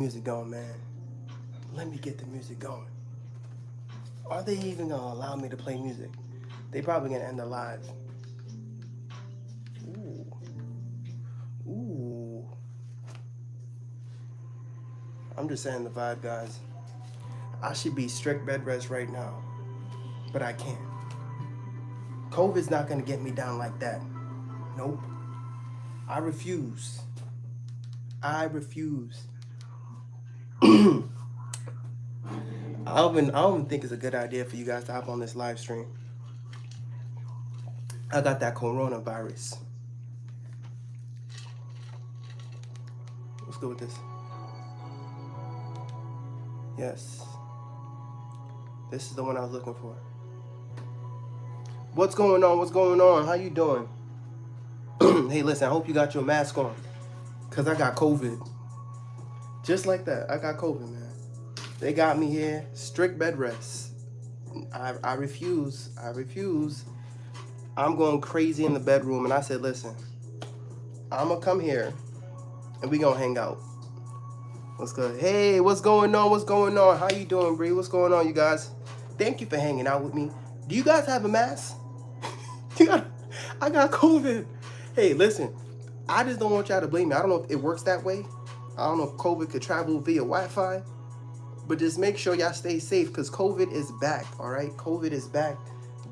Music going, man. Let me get the music going. Are they even gonna allow me to play music? They probably gonna end the live. Ooh. Ooh. I'm just saying the vibe, guys. I should be strict bed rest right now, but I can't. COVID's not gonna get me down like that. Nope. I refuse. I refuse. I don't think it's a good idea for you guys to hop on this live stream. I got that coronavirus. Let's go with this. Yes. This is the one I was looking for. What's going on? What's going on? How you doing? Hey, listen, I hope you got your mask on. Because I got COVID. Just like that. I got COVID, man. They got me here. Strict bed rest. I refuse. I refuse. I'm going crazy in the bedroom. And I said, listen, I'm going to come here. And we going to hang out. What's good? Hey, what's going on? What's going on? How you doing, Bree? What's going on, you guys? Thank you for hanging out with me. Do you guys have a mask? I got COVID. Hey, listen, I just don't want y'all to blame me. I don't know if it works that way. I don't know if COVID could travel via Wi-Fi. But just make sure y'all stay safe because COVID is back, all right? COVID is back.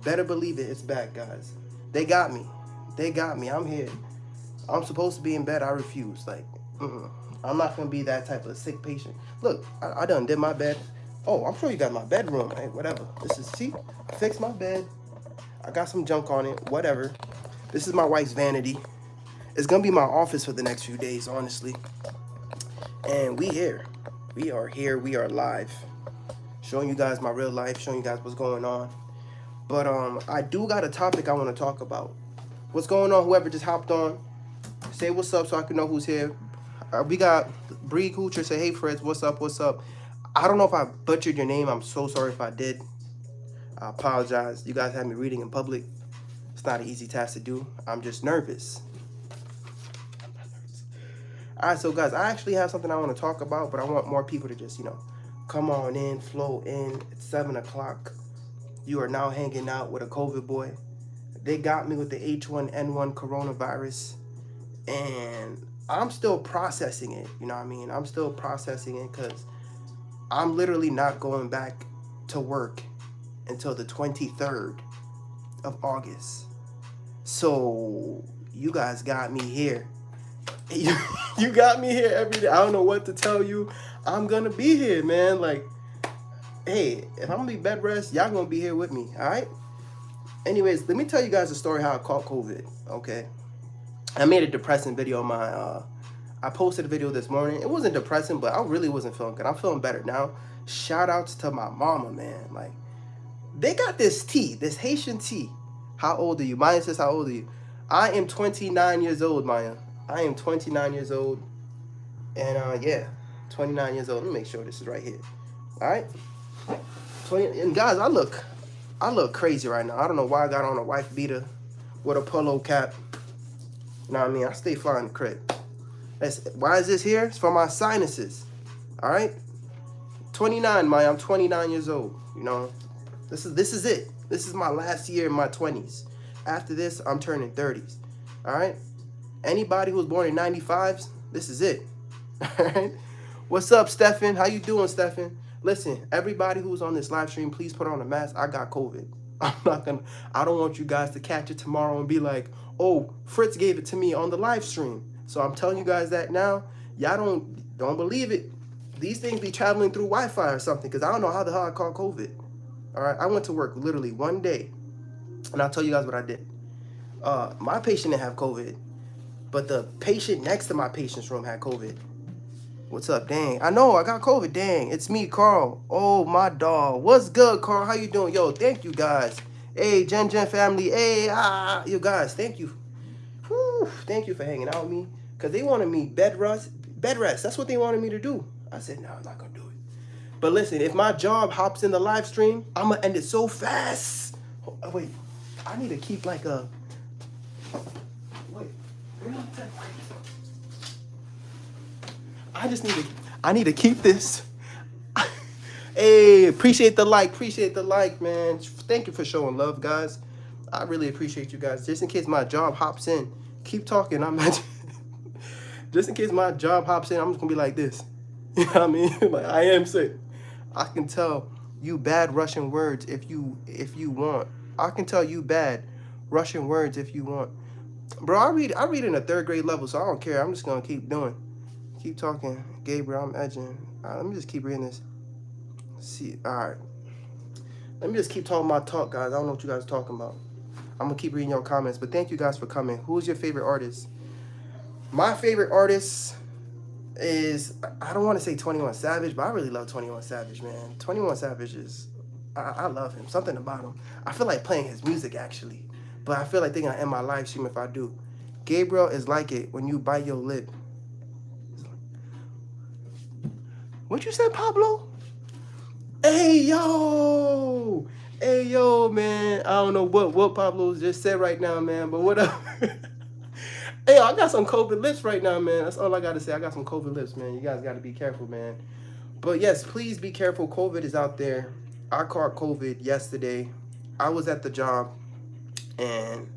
Better believe it, it's back, guys. They got me. They got me. I'm here. I'm supposed to be in bed. I refuse. Like, I'm not going to be that type of sick patient. Look, I done did my bed. Oh, I'm sure you got my bedroom. Hey, whatever. This is, see, I fixed my bed. I got some junk on it. Whatever. This is my wife's vanity. It's going to be my office for the next few days, honestly. And we here. We are here. We are live. Showing you guys my real life. Showing you guys what's going on. But I do got a topic I want to talk about. What's going on? Whoever just hopped on. Say what's up so I can know who's here. We got Bree Coocher. Say, hey, Fred. What's up? What's up? I don't know if I butchered your name. I'm so sorry if I did. I apologize. You guys had me reading in public. It's not an easy task to do. I'm just nervous. All right, so guys, I actually have something I want to talk about, but I want more people to just, come on in, flow in. It's 7 o'clock. You are now hanging out with a COVID boy. They got me with the H1N1 coronavirus, and I'm still processing it. You know what I mean? I'm still processing it because I'm literally not going back to work until the 23rd of August. So you guys got me here. You got me here every day. I don't know what to tell you. I'm gonna be here, man. Like, hey, if I'm gonna be bed rest, y'all gonna be here with me, all right? Anyways, let me tell you guys a story how I caught COVID, okay? I made a depressing video on my, I posted a video this morning. It wasn't depressing, but I really wasn't feeling good. I'm feeling better now. Shout outs to my mama, man. Like, they got this tea, this Haitian tea. How old are you? Maya says, how old are you? I am 29 years old, Maya. I am 29 years old. And, yeah, 29 years old. Let me make sure this is right here. All right? 20, and, guys, I look crazy right now. I don't know why I got on a wife beater with a polo cap. You know what I mean? I stay fly in the crib. Why is this here? It's for my sinuses. All right? 29, Maya. I'm 29 years old. You know? This is it. This is my last year in my 20s. After this, I'm turning 30s. All right? Anybody who was born in 95s, this is it. All right? What's up, Stefan? How you doing, Stefan? Listen, everybody who's on this live stream, please put on a mask. I got COVID. I don't want you guys to catch it tomorrow and be like, oh, Fritz gave it to me on the live stream. So I'm telling you guys that now. Y'all don't believe it. These things be traveling through Wi-Fi or something, because I don't know how the hell I caught COVID. All right, I went to work literally one day, and I'll tell you guys what I did. My patient didn't have COVID, but the patient next to my patient's room had COVID. What's up? Dang, I know I got COVID. Dang, it's me, Carl. Oh, my dog. What's good, Carl? How you doing? Yo, thank you, guys. Hey, Jen family. Hey, you guys, thank you. Whew, thank you for hanging out with me, because they wanted me bed rest. That's what they wanted me to do. I said, no, I'm not going to do it. But listen, if my job hops in the live stream, I'm going to end it so fast. Oh, wait, I need to keep like a... Wait, I just need to... I need to keep this. Hey, appreciate the like, man. Thank you for showing love, guys. I really appreciate you guys. Just in case my job hops in, keep talking. I'm not. Just in case my job hops in, I'm just gonna be like this. You know what I mean? Like, I am sick. I can tell you bad Russian words if you want. I can tell you bad Russian words if you want. Bro, I read in a third grade level, so I don't care. I'm just gonna keep doing. Keep talking. Gabriel, I'm edging. Let me just keep reading this. See, alright. Let me just keep talking my talk, guys. I don't know what you guys are talking about. I'm gonna keep reading your comments, but thank you guys for coming. Who's your favorite artist? My favorite artist is, I don't want to say 21 Savage, but I really love 21 Savage, man. 21 Savage is, I love him. Something about him. I feel like playing his music, actually. But I feel like they're going to end my live stream if I do. Gabriel is like it when you bite your lip. What you said, Pablo? Hey, yo! Hey, yo, man. I don't know what Pablo just said right now, man, but whatever. Hey, I got some COVID lips right now, man. That's all I got to say. I got some COVID lips, man. You guys got to be careful, man. But yes, please be careful. COVID is out there. I caught COVID yesterday. I was at the job, and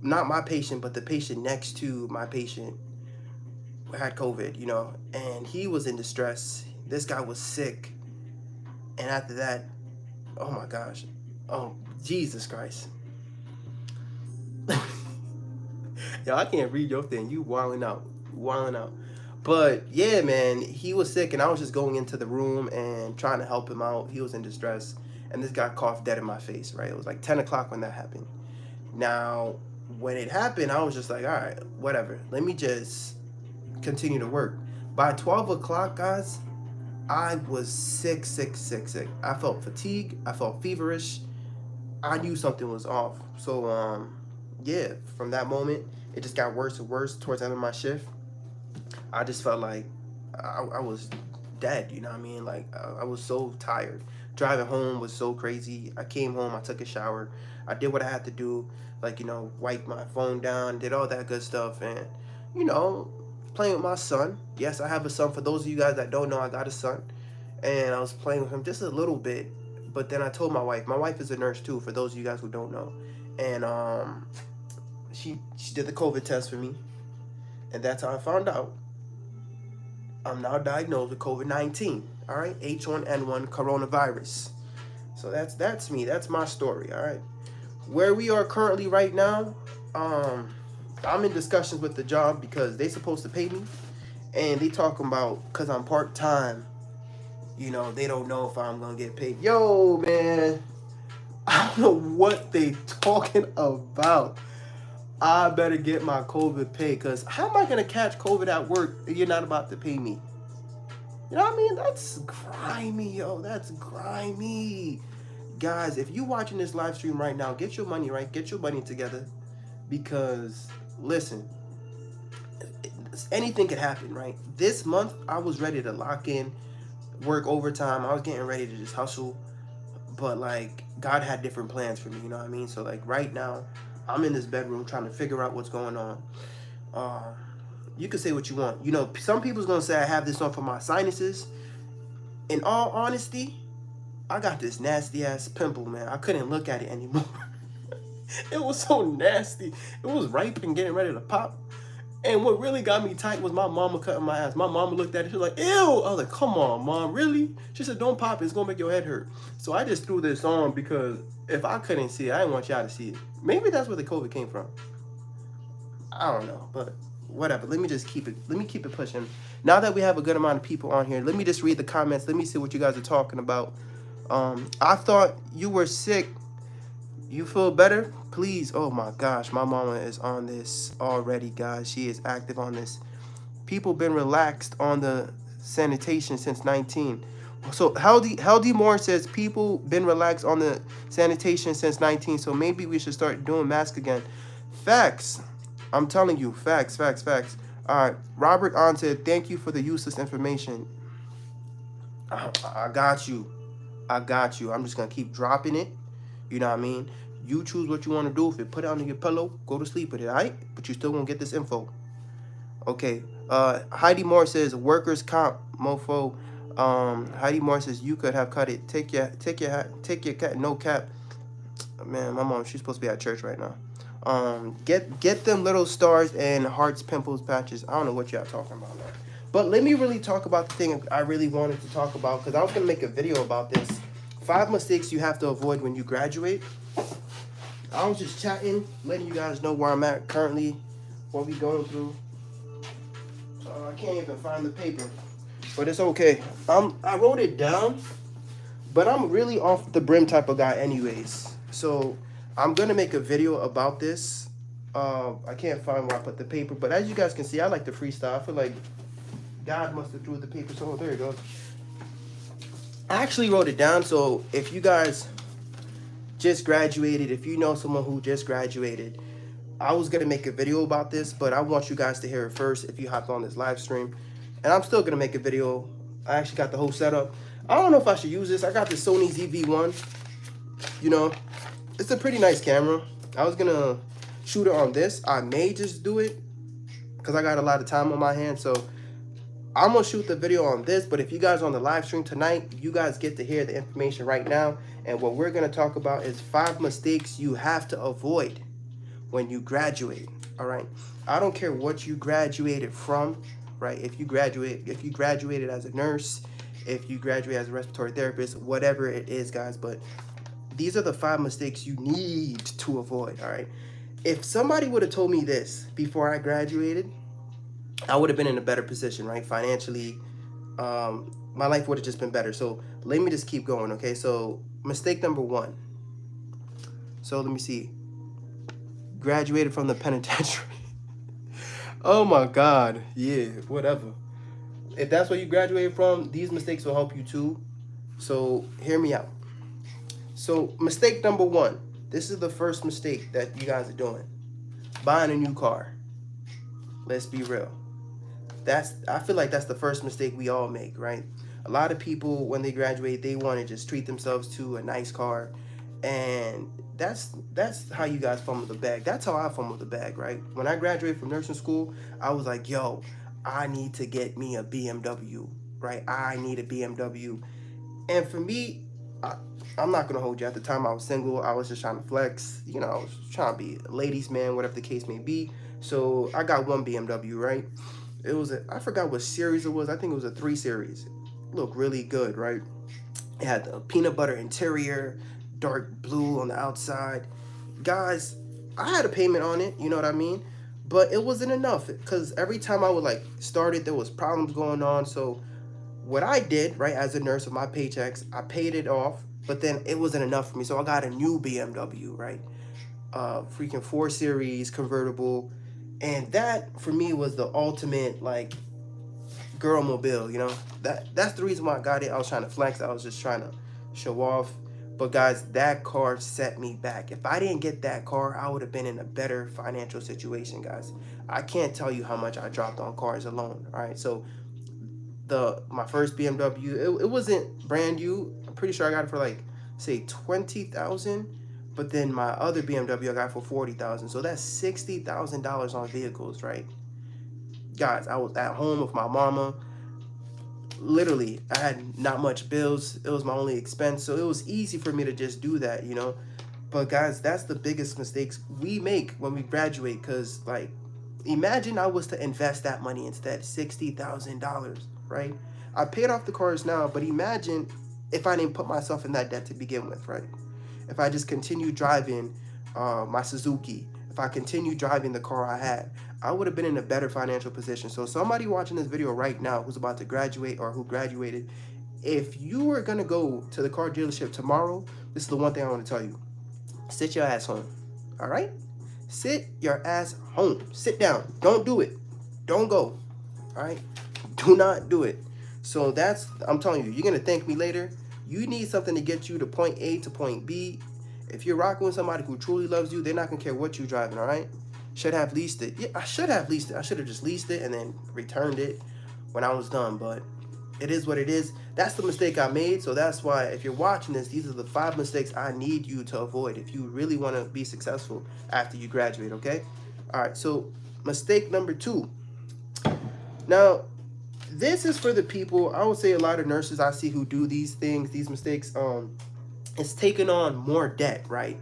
not my patient, but the patient next to my patient had COVID, you know, and he was in distress. This guy was sick. And after that, oh my gosh. Oh, Jesus Christ. Yo, I can't read your thing. You wilding out. Wilding out. But yeah, man, he was sick, and I was just going into the room and trying to help him out. He was in distress, and this guy coughed dead in my face, right? It was like 10 o'clock when that happened. Now, when it happened, I was just like, all right, whatever. Let me just continue to work. By 12 o'clock, guys, I was sick. I felt fatigued. I felt feverish. I knew something was off. So, yeah, from that moment, it just got worse and worse towards the end of my shift. I just felt like I was dead, you know what I mean? Like, I was so tired. Driving home was so crazy. I came home, I took a shower. I did what I had to do, like, you know, wiped my phone down, did all that good stuff, and, you know, playing with my son. Yes, I have a son. For those of you guys that don't know, I got a son, and I was playing with him just a little bit, but then I told my wife is a nurse too, for those of you guys who don't know, and she did the COVID test for me, and that's how I found out. I'm now diagnosed with COVID-19, all right? H1N1 coronavirus. So that's me. That's my story, all right? Where we are currently right now, I'm in discussions with the job because they supposed to pay me, and they talking about, because I'm part-time, you know, they don't know if I'm going to get paid. Yo, man, I don't know what they talking about. I better get my COVID pay, because how am I going to catch COVID at work if you're not about to pay me? You know what I mean? That's grimy, yo. That's grimy. Guys, if you're watching this live stream right now, get your money right. Get your money together. Because, listen, anything could happen, right? This month, I was ready to lock in, work overtime. I was getting ready to just hustle. But, like, God had different plans for me, you know what I mean? So, like, right now, I'm in this bedroom trying to figure out what's going on. You can say what you want. You know, some people's going to say I have this on for my sinuses. In all honesty, I got this nasty-ass pimple, man. I couldn't look at it anymore. It was so nasty. It was ripe and getting ready to pop. And what really got me tight was my mama cutting my ass. My mama looked at it. She was like, ew. I was like, come on, Mom, really? She said, don't pop it. It's going to make your head hurt. So I just threw this on because if I couldn't see it, I didn't want y'all to see it. Maybe that's where the COVID came from. I don't know, but whatever. Let me just keep it pushing. Now that we have a good amount of people on here, let me just read the comments. Let me see what you guys are talking about. I thought you were sick. You feel better? Please. Oh my gosh, my mama is on this already, guys. She is active on this. People been relaxed on the sanitation since 19. So Healthy Moore says people been relaxed on the sanitation since 19. So maybe we should start doing masks again. Facts. I'm telling you, facts. All right. Robert on said, thank you for the useless information. I got you. I'm just going to keep dropping it. You know what I mean? You choose what you want to do. If you put it under your pillow, go to sleep with it, all right? But you still won't get this info. Okay. Heidi Moore says workers comp mofo. Heidi Moore says you could have cut it. Take your cat, no cap. Man, my mom, she's supposed to be at church right now. Get them little stars and hearts, pimples, patches. I don't know what y'all talking about now. But let me really talk about the thing I really wanted to talk about, because I was gonna make a video about this. 5 mistakes you have to avoid when you graduate. I was just chatting, letting you guys know where I'm at currently, what we going through. I can't even find the paper, but it's okay. I wrote it down, but I'm really off the brim type of guy anyways. So I'm gonna make a video about this. I can't find where I put the paper, but as you guys can see, I like to freestyle. I feel like God must have threw the paper somewhere. There it goes. I actually wrote it down, so if you guys just graduated, if you know someone who just graduated, I was gonna make a video about this, but I want you guys to hear it first if you hop on this live stream. And I'm still gonna make a video. I actually got the whole setup. I don't know if I should use this. I got the Sony ZV-1. You know, it's a pretty nice camera. I was gonna shoot it on this. I may just do it because I got a lot of time on my hands. So I'm gonna shoot the video on this, but if you guys are on the live stream tonight, you guys get to hear the information right now. And what we're gonna talk about is 5 mistakes you have to avoid when you graduate. All right. I don't care what you graduated from, right? If you graduated as a nurse, if you graduate as a respiratory therapist, whatever it is, guys, but these are the 5 mistakes you need to avoid. All right. If somebody would have told me this before I graduated, I would have been in a better position, right? Financially, my life would have just been better. So let me just keep going, okay? So mistake number 1. So let me see. Graduated from the penitentiary. Oh my God. Yeah, whatever. If that's what you graduated from, these mistakes will help you too. So hear me out. So mistake number 1. This is the first mistake that you guys are doing. Buying a new car. Let's be real. I feel like that's the first mistake we all make, right? A lot of people, when they graduate, they want to just treat themselves to a nice car. And that's how you guys fumble the bag. That's how I fumbled the bag, right? When I graduated from nursing school, I was like, yo, I need to get me a BMW, right? I need a BMW. And for me, I'm not going to hold you. At the time, I was single. I was just trying to flex. You know, I was trying to be a ladies' man, whatever the case may be. So I got one BMW, right? It was I forgot what series it was. I think it was a 3 Series. It looked really good, right? It had the peanut butter interior, dark blue on the outside. Guys, I had a payment on it, you know what I mean? But it wasn't enough because every time I would like start it, there was problems going on. So what I did, right, as a nurse with my paychecks, I paid it off, but then it wasn't enough for me. So I got a new BMW, right? Freaking 4 Series convertible. And that for me was the ultimate like girl mobile, you know. That's the reason why I got it. I was trying to flex. I was just trying to show off. But guys, that car set me back. If I didn't get that car, I would have been in a better financial situation, guys. I can't tell you how much I dropped on cars alone. All right, so my first BMW, it wasn't brand new. I'm pretty sure I got it for like say 20,000. But then my other BMW I got for 40,000. So that's $60,000 on vehicles, right? Guys, I was at home with my mama. Literally, I had not much bills. It was my only expense. So it was easy for me to just do that, you know? But guys, that's the biggest mistakes we make when we graduate. Because, like, imagine I was to invest that money instead. $60,000, right? I paid off the cars now, but imagine if I didn't put myself in that debt to begin with, right? If I just continued driving my Suzuki, if I continued driving the car I had, I would have been in a better financial position. So somebody watching this video right now who's about to graduate or who graduated, if you were going to go to the car dealership tomorrow, this is the one thing I want to tell you. Sit your ass home, all right? Sit your ass home. Sit down. Don't do it. Don't go, all right? Do not do it. So I'm telling you, you're going to thank me later. You need something to get you to point A to point B. If you're rocking with somebody who truly loves you, they're not going to care what you're driving, all right? Should have leased it. Yeah, I should have leased it. I should have just leased it and then returned it when I was done. But it is what it is. That's the mistake I made. So that's why if you're watching this, these are the 5 mistakes I need you to avoid if you really want to be successful after you graduate, okay? All right, so mistake number 2. Now, this is for the people, I would say a lot of nurses I see who do these things, these mistakes, it's taking on more debt, right?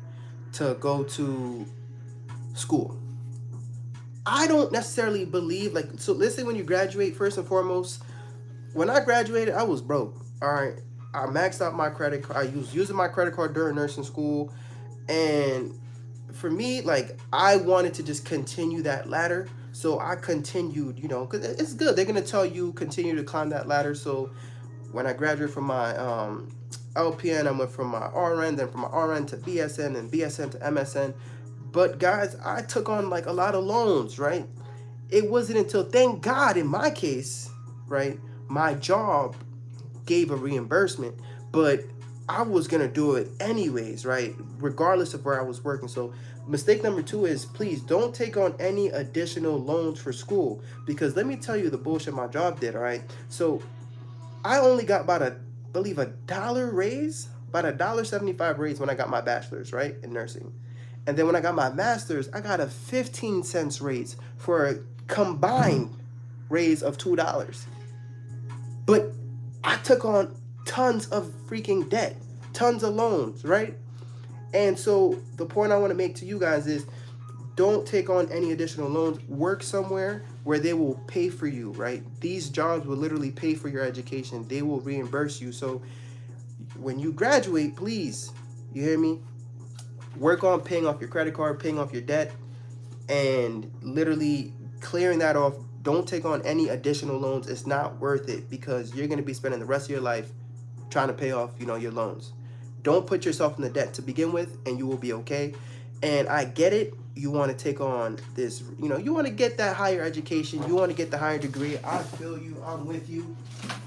To go to school. I don't necessarily believe, like, so let's say when you graduate, first and foremost, when I graduated, I was broke. All right. I maxed out my credit card. I was using my credit card during nursing school. And for me, like, I wanted to just continue that ladder. So I continued, because it's good. They're going to tell you continue to climb that ladder. So when I graduated from my LPN, I went from my RN, then from my RN to BSN, and BSN to MSN. But guys, I took on like a lot of loans, right? It wasn't until, thank God in my case, right, my job gave a reimbursement, but I was going to do it anyways, right? Regardless of where I was working. So mistake number 2 is, please don't take on any additional loans for school, because let me tell you the bullshit my job did, all right? So I only got about I believe $1 raise, about $1.75 raise when I got my bachelor's, right, in nursing. And then when I got my master's, I got a 15 cents raise for a combined raise of $2. But I took on tons of freaking debt, tons of loans, right? And so the point I want to make to you guys is, don't take on any additional loans. Work somewhere where they will pay for you, right? These jobs will literally pay for your education. They will reimburse you. So when you graduate, please, you hear me? Work on paying off your credit card, paying off your debt, and literally clearing that off. Don't take on any additional loans. It's not worth it, because you're going to be spending the rest of your life trying to pay off, your loans. Don't put yourself in the debt to begin with, and you will be okay. And I get it. You want to take on this, you want to get that higher education. You want to get the higher degree. I feel you. I'm with you.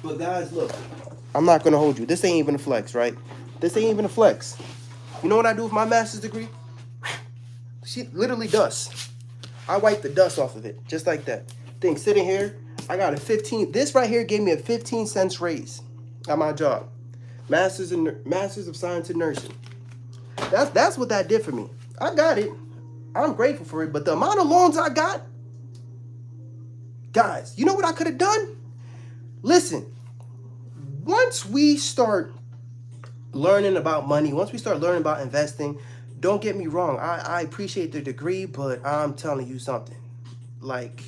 But guys, look, I'm not going to hold you. This ain't even a flex, right? This ain't even a flex. You know what I do with my master's degree? She literally dust. I wipe the dust off of it, just like that. Thing sitting here, I got a 15. This right here gave me a 15 cents raise at my job. Masters of Science in Nursing. That's what that did for me. I got it. I'm grateful for it. But the amount of loans I got, guys, you know what I could have done? Listen, once we start learning about money, once we start learning about investing, don't get me wrong, I appreciate the degree, but I'm telling you something. Like,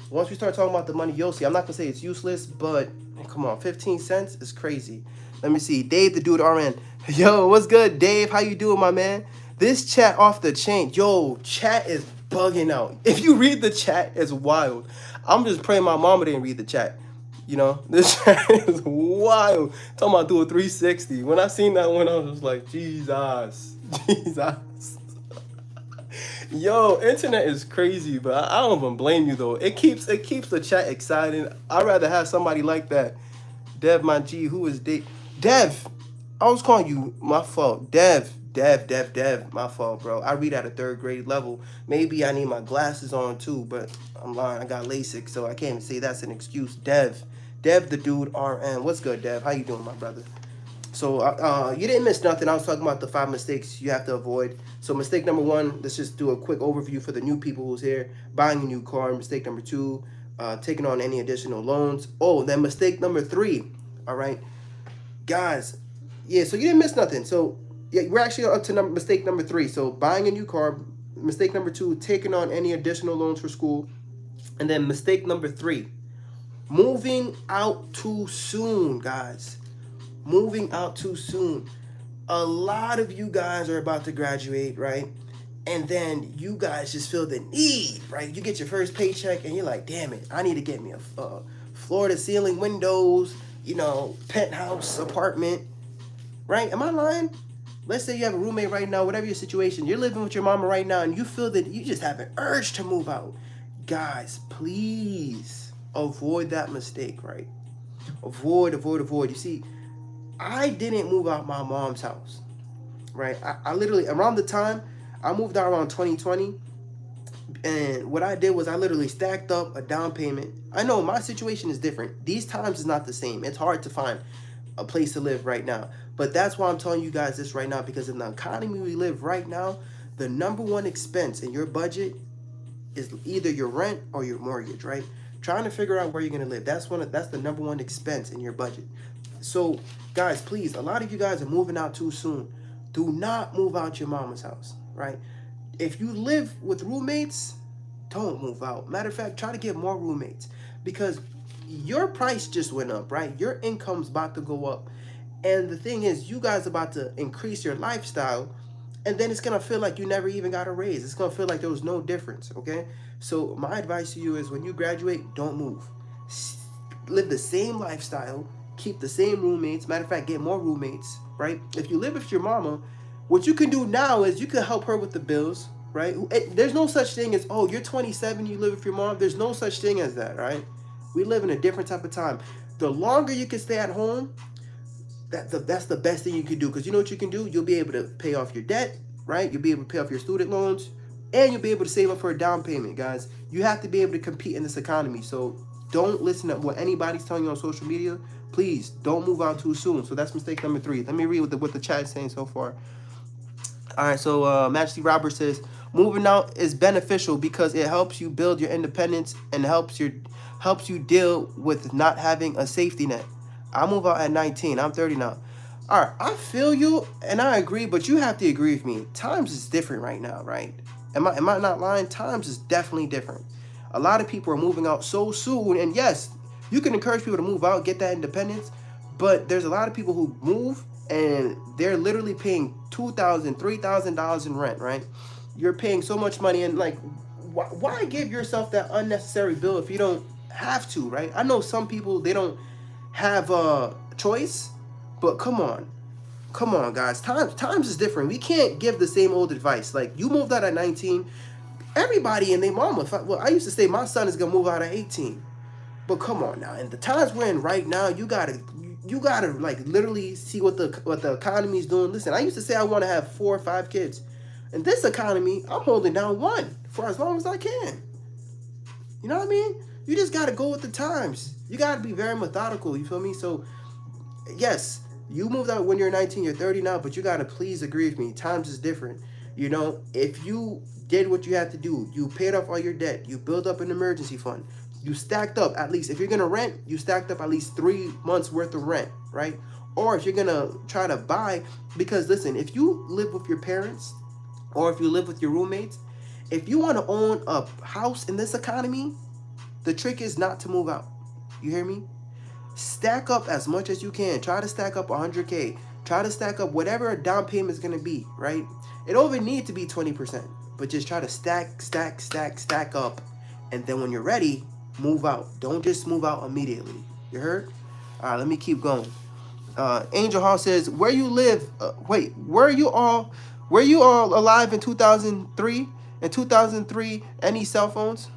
once we start talking about the money, you'll see. I'm not going to say it's useless, but come on, 15 cents is crazy. Let me see. Dave, the dude RN. Yo, what's good, Dave? How you doing, my man? This chat off the chain. Yo, chat is bugging out. If you read the chat, it's wild. I'm just praying my mama didn't read the chat. This chat is wild. Talking about doing 360. When I seen that one, I was just like, Jesus. Yo, internet is crazy, but I don't even blame you though. It keeps the chat exciting. I'd rather have somebody like that. Dev, my G, who is Dave? Dev, I was calling you, my fault. Dev, my fault, bro. I read at a 3rd grade level. Maybe I need my glasses on too, but I'm lying. I got LASIK, so I can't even say that's an excuse. Dev, the dude RN. What's good, Dev? How you doing, my brother? So you didn't miss nothing. I was talking about the 5 mistakes you have to avoid. So mistake number 1, let's just do a quick overview for the new people who's here. Buying a new car. Mistake number 2, taking on any additional loans. Oh, then mistake number 3. All right, guys. Yeah, so you didn't miss nothing. So yeah, we're actually up to mistake number 3. So buying a new car. Mistake number 2, taking on any additional loans for school. And then mistake number 3, moving out too soon, guys. Moving out too soon. A lot of you guys are about to graduate, right? And then you guys just feel the need, right? You get your first paycheck and you're like, damn it, I need to get me a floor-to-ceiling windows, penthouse apartment, right? Am I lying? Let's say you have a roommate right now, whatever your situation, you're living with your mama right now and you feel that you just have an urge to move out. Guys, please avoid that mistake, right? Avoid. You see, I didn't move out my mom's house, right? I literally, around the time, I moved out around 2020, and what I did was I literally stacked up a down payment. I know my situation is different. These times is not the same. It's hard to find a place to live right now. But that's why I'm telling you guys this right now, because in the economy we live right now, the number 1 expense in your budget is either your rent or your mortgage, right? trying to figure out where you're gonna live. That's the number one expense in your budget. So, guys, please, a lot of you guys are moving out too soon. Do not move out your mama's house, right? If you live with roommates, don't move out. Matter of fact, try to get more roommates because your price just went up, right? Your income's about to go up. And the thing is, you guys are about to increase your lifestyle, and then it's going to feel like you never even got a raise. It's going to feel like there was no difference, okay? So my advice to you is when you graduate, don't move. Live the same lifestyle, keep the same roommates. Matter of fact, get more roommates, right? If you live with your mama, what you can do now is you can help her with the bills, right? There's no such thing as, oh, you're 27, you live with your mom. There's no such thing as that, right? We live in a different type of time. The longer you can stay at home, that's the best thing you can do. Because you know what you can do? You'll be able to pay off your debt, right? You'll be able to pay off your student loans, and you'll be able to save up for a down payment, guys. You have to be able to compete in this economy. So don't listen to what anybody's telling you on social media. Please don't move out too soon. So that's mistake number 3. Let me read what the chat is saying so far. All right, so Majesty Robert says, moving out is beneficial because it helps you build your independence and helps you deal with not having a safety net. I move out at 19. I'm 30 now. All right, I feel you and I agree, but you have to agree with me. Times is different right now, right? Am I not lying? Times is definitely different. A lot of people are moving out so soon, and yes, you can encourage people to move out, get that independence, but there's a lot of people who move and they're literally paying $2,000, $3,000 in rent, right? You're paying so much money, and like, why give yourself that unnecessary bill if you don't have to, right? I know some people, they don't have a choice, but come on guys, times is different. We can't give the same old advice. Like, you moved out at 19, everybody and their mama, well, I used to say my son is gonna move out at 18, but come on now, and the times we're in right now, you gotta like literally see what the economy is doing. Listen, I used to say I want to have 4 or 5 kids. In this economy, I'm holding down 1 for as long as I can. You know what I mean? You just got to go with the times. You got to be very methodical, you feel me? So, yes, you moved out when you're 19, you're 30 now, but you got to please agree with me. Times is different. You know, if you did what you had to do, you paid off all your debt, you built up an emergency fund, you stacked up at least, if you're going to rent, you stacked up at least 3 months worth of rent, right? Or if you're going to try to buy, because listen, if you live with your parents or if you live with your roommates, if you want to own a house in this economy, the trick is not to move out. You hear me? Stack up as much as you can. Try to stack up 100K. Try to stack up whatever a down payment is going to be, right? It don't even need to be 20%, but just try to stack up. And then when you're ready, move out. Don't just move out immediately. You heard? All right, let me keep going. Angel Hall says, where you live, were you all alive in 2003? In 2003, any cell phones?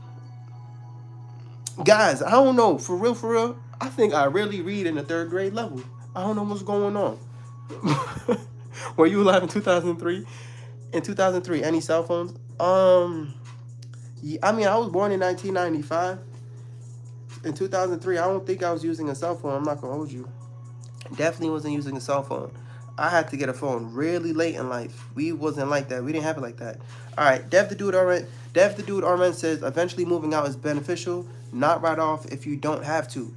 Guys, I don't know. For real, I think I really read in the 3rd grade level. I don't know what's going on. Were you alive in 2003? In 2003, any cell phones? Yeah, I mean, I was born in 1995. In 2003, I don't think I was using a cell phone. I'm not going to hold you. Definitely wasn't using a cell phone. I had to get a phone really late in life. We wasn't like that. We didn't have it like that. All right, Dev the Dude Arman says, eventually moving out is beneficial, not right off if you don't have to.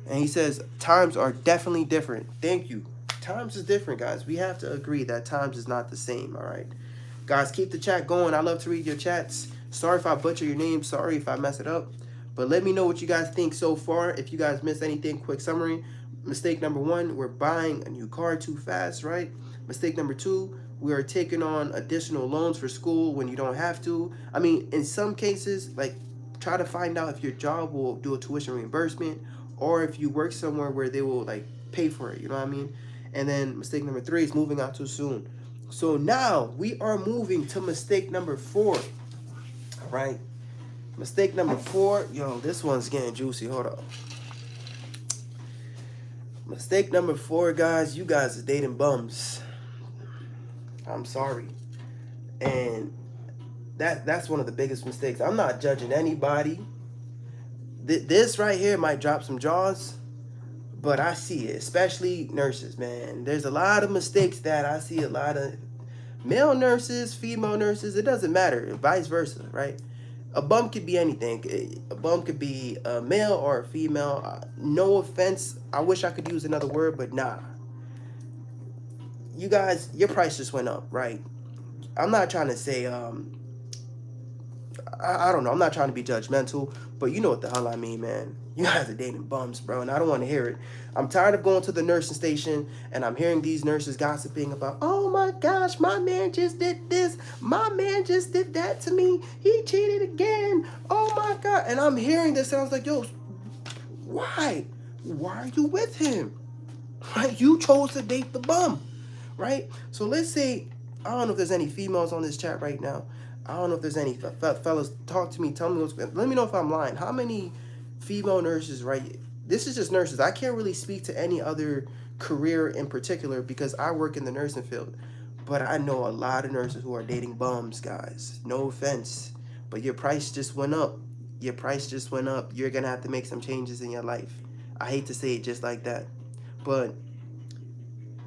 And he says, times are definitely different. Thank you. Times is different, guys. We have to agree that times is not the same, all right? Guys, keep the chat going. I love to read your chats. Sorry if I butcher your name. Sorry if I mess it up. But let me know what you guys think so far. If you guys missed anything, quick summary. Mistake number 1, we're buying a new car too fast, right? Mistake number 2, we are taking on additional loans for school when you don't have to. I mean, in some cases, like, try to find out if your job will do a tuition reimbursement or if you work somewhere where they will, like, pay for it, you know what I mean? And then mistake number 3 is moving out too soon. So now we are moving to mistake number 4, all right? Mistake number 4, yo, this one's getting juicy. Hold up. Mistake number 4, guys, you guys are dating bums. I'm sorry. And that's one of the biggest mistakes. I'm not judging anybody. This right here might drop some jaws, but I see it, especially nurses, man. There's a lot of mistakes that I see, a lot of male nurses, female nurses, it doesn't matter, vice versa, right? A bum could be anything. A bum could be a male or a female. No offense. I wish I could use another word, but nah. You guys, your price just went up, right? I'm not trying to say I don't know. I'm not trying to be judgmental, but you know what the hell I mean, man. You guys are dating bums, bro, and I don't want to hear it. I'm tired of going to the nursing station and I'm hearing these nurses gossiping about, oh my gosh, my man just did this. My man just did that to me. He cheated again. Oh my God. And I'm hearing this and I was like, yo, why? Why are you with him? Right? You chose to date the bum, right? So let's say, I don't know if there's any females on this chat right now. I don't know if there's any fellas. Talk to me. Tell me let me know if I'm lying. How many female nurses, right? This is just nurses. I can't really speak to any other career in particular because I work in the nursing field. But I know a lot of nurses who are dating bums, guys. No offense. But your price just went up. Your price just went up. You're going to have to make some changes in your life. I hate to say it just like that. But,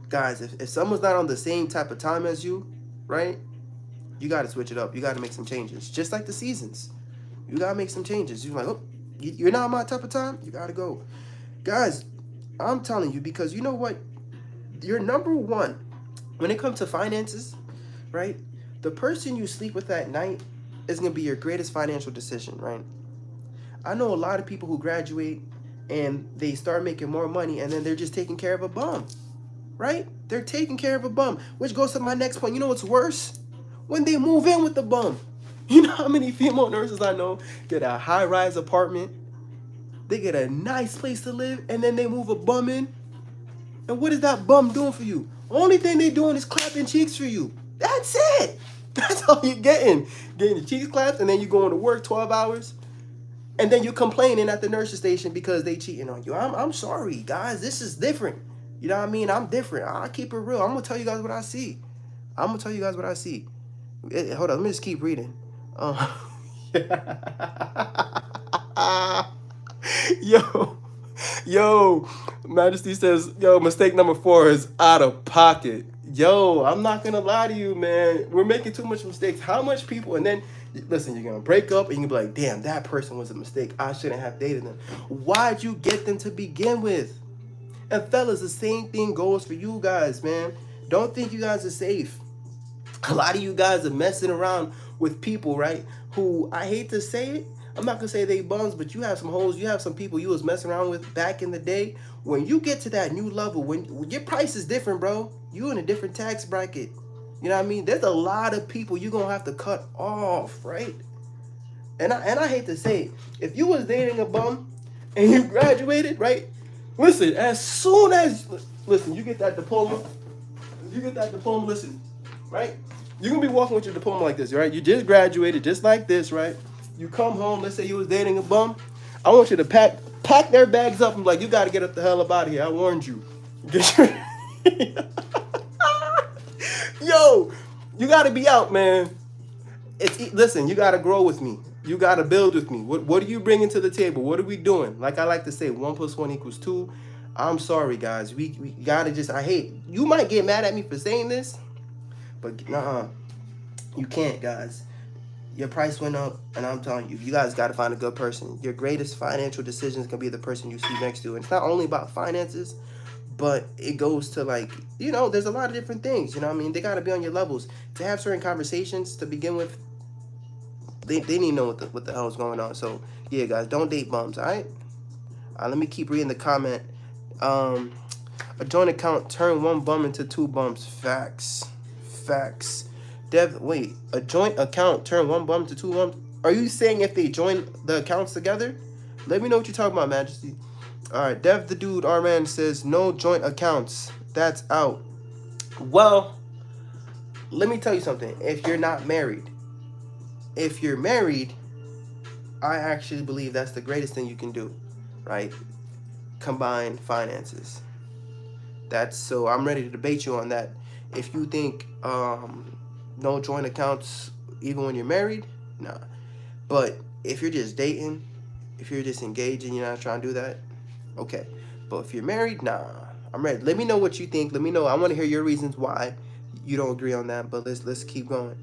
guys, if someone's not on the same type of time as you, right? You got to switch it up. You got to make some changes. Just like the seasons. You got to make some changes. You're like, oh, you're not my type of time? You got to go. Guys, I'm telling you, because you know what? You're number one. When it comes to finances, right? The person you sleep with at night is going to be your greatest financial decision, right? I know a lot of people who graduate and they start making more money and then they're just taking care of a bum, right? They're taking care of a bum, which goes to my next point. You know what's worse? When they move in with the bum. You know how many female nurses I know get a high-rise apartment, they get a nice place to live, and then they move a bum in? And what is that bum doing for you? Only thing they doing is clapping cheeks for you. That's it. That's all you're getting. Getting the cheeks clapped, and then you going to work 12 hours, and then you're complaining at the nurse's station because they cheating on you. I'm sorry, guys. This is different. You know what I mean? I'm different. I keep it real. I'm going to tell you guys what I see. Hold on, let me just keep reading. Yo, Majesty says, yo, mistake number 4 is out of pocket. Yo, I'm not gonna lie to you, man. We're making too much mistakes. How much people, and then, listen, you're gonna break up and you're gonna be like, damn, that person was a mistake. I shouldn't have dated them. Why'd you get them to begin with? And fellas, the same thing goes for you guys, man. Don't think you guys are safe. A lot of you guys are messing around with people, right? Who, I hate to say it, I'm not gonna say they bums, but you have some hoes, you have some people you was messing around with back in the day. When you get to that new level, when your price is different, bro, you in a different tax bracket. You know what I mean? There's a lot of people you're gonna have to cut off, right? And I hate to say it, if you was dating a bum and you graduated, right? Listen, as soon as you get that diploma, listen, right? You're gonna be walking with your diploma like this, right? You just graduated just like this, right? You come home, let's say you was dating a bum. I want you to pack their bags up and be like, you got to get up the hell up out of here. I warned you. Get your Yo, you got to be out, man. Listen, you got to grow with me. You got to build with me. What are you bringing to the table? What are we doing? Like I like to say, 1 + 1 = 2. I'm sorry, guys. We got to just, you might get mad at me for saying this, but you can't, guys. Your price went up, and I'm telling you, you guys got to find a good person. Your greatest financial decision is going to be the person you see next to. And it's not only about finances, but it goes to, like, you know, there's a lot of different things. You know what I mean? They got to be on your levels. To have certain conversations to begin with, they need to know what the hell is going on. So, yeah, guys, don't date bums, all right? Let me keep reading the comment. A joint account turn 1 bum into 2 bums. Facts. Wait, a joint account turn 1 bum to 2 bums? Are you saying if they join the accounts together? Let me know what you're talking about, Majesty. All right, Dev the Dude, R-Man says, no joint accounts. That's out. Well, let me tell you something. If you're not married, if you're married, I actually believe that's the greatest thing you can do, right? Combine finances. So I'm ready to debate you on that. If you think, no joint accounts even when you're married, nah. But if you're just dating, if you're just engaging, you're not trying to do that, okay. But if you're married, nah, I'm ready. Let me know what you think. Let me know. I want to hear your reasons why you don't agree on that. But let's keep going.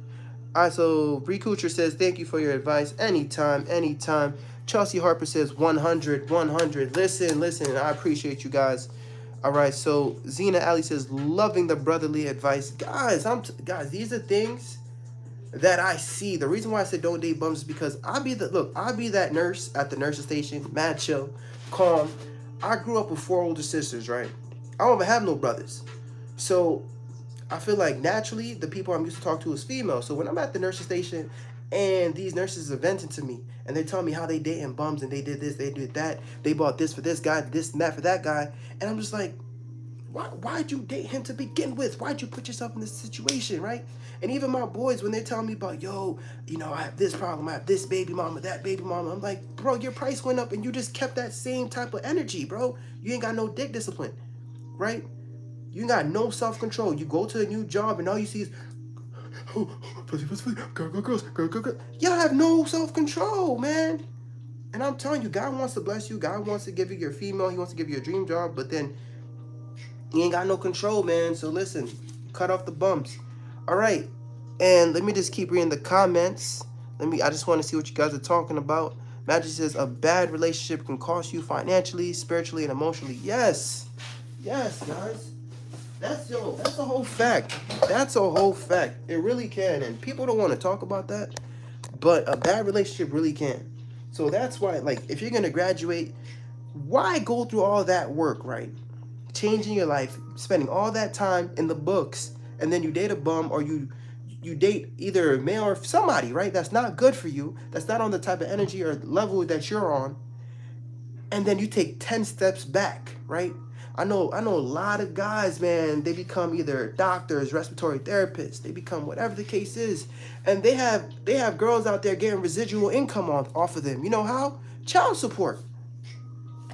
All right, so Bree Kucher says, thank you for your advice. Anytime, anytime. Chelsea Harper says 100, 100. Listen, I appreciate you guys. All right, so Zena Ali says, loving the brotherly advice. Guys, these are things that I see. The reason why I said don't date bums is because I'll be that nurse at the nurse's station, mad chill, calm. I grew up with 4 older sisters, right? I don't even have no brothers. So I feel like naturally the people I'm used to talk to is female. So when I'm at the nurse's station and these nurses are venting to me and they tell me how they dating bums and they did this, they did that, they bought this for this guy, this and that for that guy, and I'm just like, why'd you date him to begin with? Why'd you put yourself in this situation, right? And even my boys, when they're telling me about, yo, I have this problem, I have this baby mama, that baby mama, I'm like, bro, your price went up and you just kept that same type of energy, bro. You ain't got no dick discipline, right? You got no self-control. You go to a new job and all you see is, oh, pussy, girls. Y'all have no self-control, man. And I'm telling you, God wants to bless you. God wants to give you your female. He wants to give you a dream job. But then you ain't got no control, man. So listen, cut off the bumps. All right. And let me just keep reading the comments. I just want to see what you guys are talking about. Magic says, a bad relationship can cost you financially, spiritually, and emotionally. Yes, guys. That's a whole fact. That's a whole fact. It really can. And people don't want to talk about that. But a bad relationship really can. So that's why, like, if you're going to graduate, why go through all that work, right? Changing your life, spending all that time in the books, and then you date a bum or you date either a male or somebody, right? That's not good for you. That's not on the type of energy or level that you're on. And then you take 10 steps back, right? I know a lot of guys, man, they become either doctors, respiratory therapists, they become whatever the case is. And they have girls out there getting residual income off of them. You know how? Child support.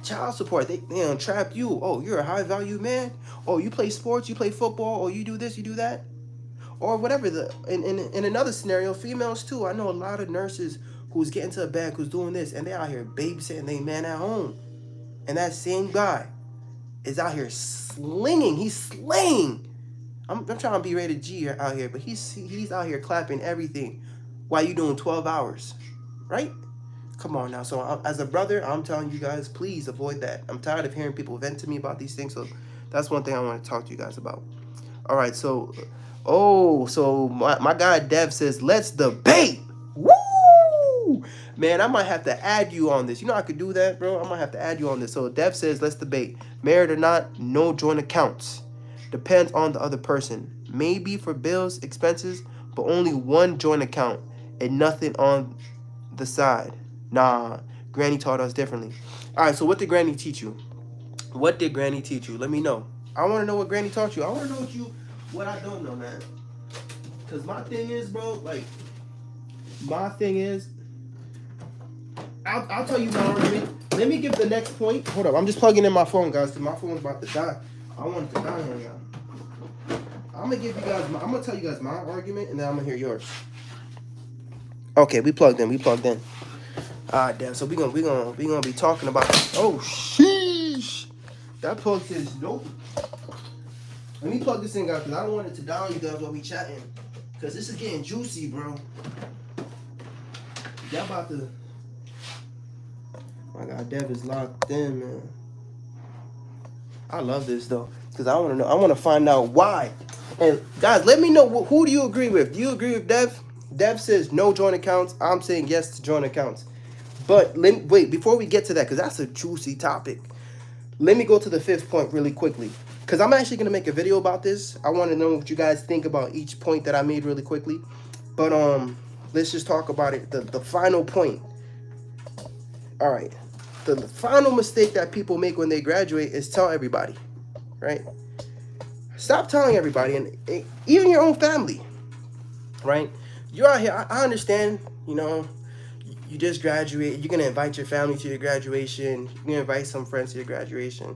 They trap you. Oh, you're a high value man. Oh, you play sports, you play football, or you do this, you do that. Or whatever. In another scenario, females too. I know a lot of nurses who's getting to a bag, who's doing this, and they out here babysitting their man at home. And that same guy is out here slinging. He's slaying. I'm trying to be rated G out here, but he's out here clapping everything while you doing 12 hours, right? Come on now. So as a brother, I'm telling you guys, please avoid that. I'm tired of hearing people vent to me about these things. So that's one thing I want to talk to you guys about. All right. So my guy Dev says, let's debate. Woo! Man, I might have to add you on this. You know I could do that, bro. I might have to add you on this. So Dev says, let's debate. Married or not, no joint accounts. Depends on the other person. Maybe for bills, expenses, but only one joint account and nothing on the side. Nah, Granny taught us differently. All right, so what did Granny teach you? Let me know. I want to know what Granny taught you. I want to know what I don't know, man. Because my thing is, bro, I'll tell you my argument. Let me give the next point. Hold up, I'm just plugging in my phone, guys, because my phone's about to die. I want it to die right now. I'm going to tell you guys my argument, and then I'm going to hear yours. Okay, we plugged in. Alright, damn. So we gonna be talking about. Oh sheesh! That plug says nope. Let me plug this in, guys, because I don't want it to die on you guys while we chatting, because this is getting juicy, bro. Y'all about to. My God, Dev is locked in, man. I love this though, because I want to know. I want to find out why. And guys, let me know who do you agree with? Do you agree with Dev? Dev says no joint accounts. I'm saying yes to joint accounts. But wait, before we get to that, because that's a juicy topic, let me go to the 5th point really quickly. Because I'm actually going to make a video about this. I want to know what you guys think about each point that I made really quickly. But let's just talk about it. The final point. All right. The final mistake that people make when they graduate is tell everybody. Right? Stop telling everybody, and even your own family. Right? You're out here. I understand, you just graduate. You're going to invite your family to your graduation. You're going to invite some friends to your graduation.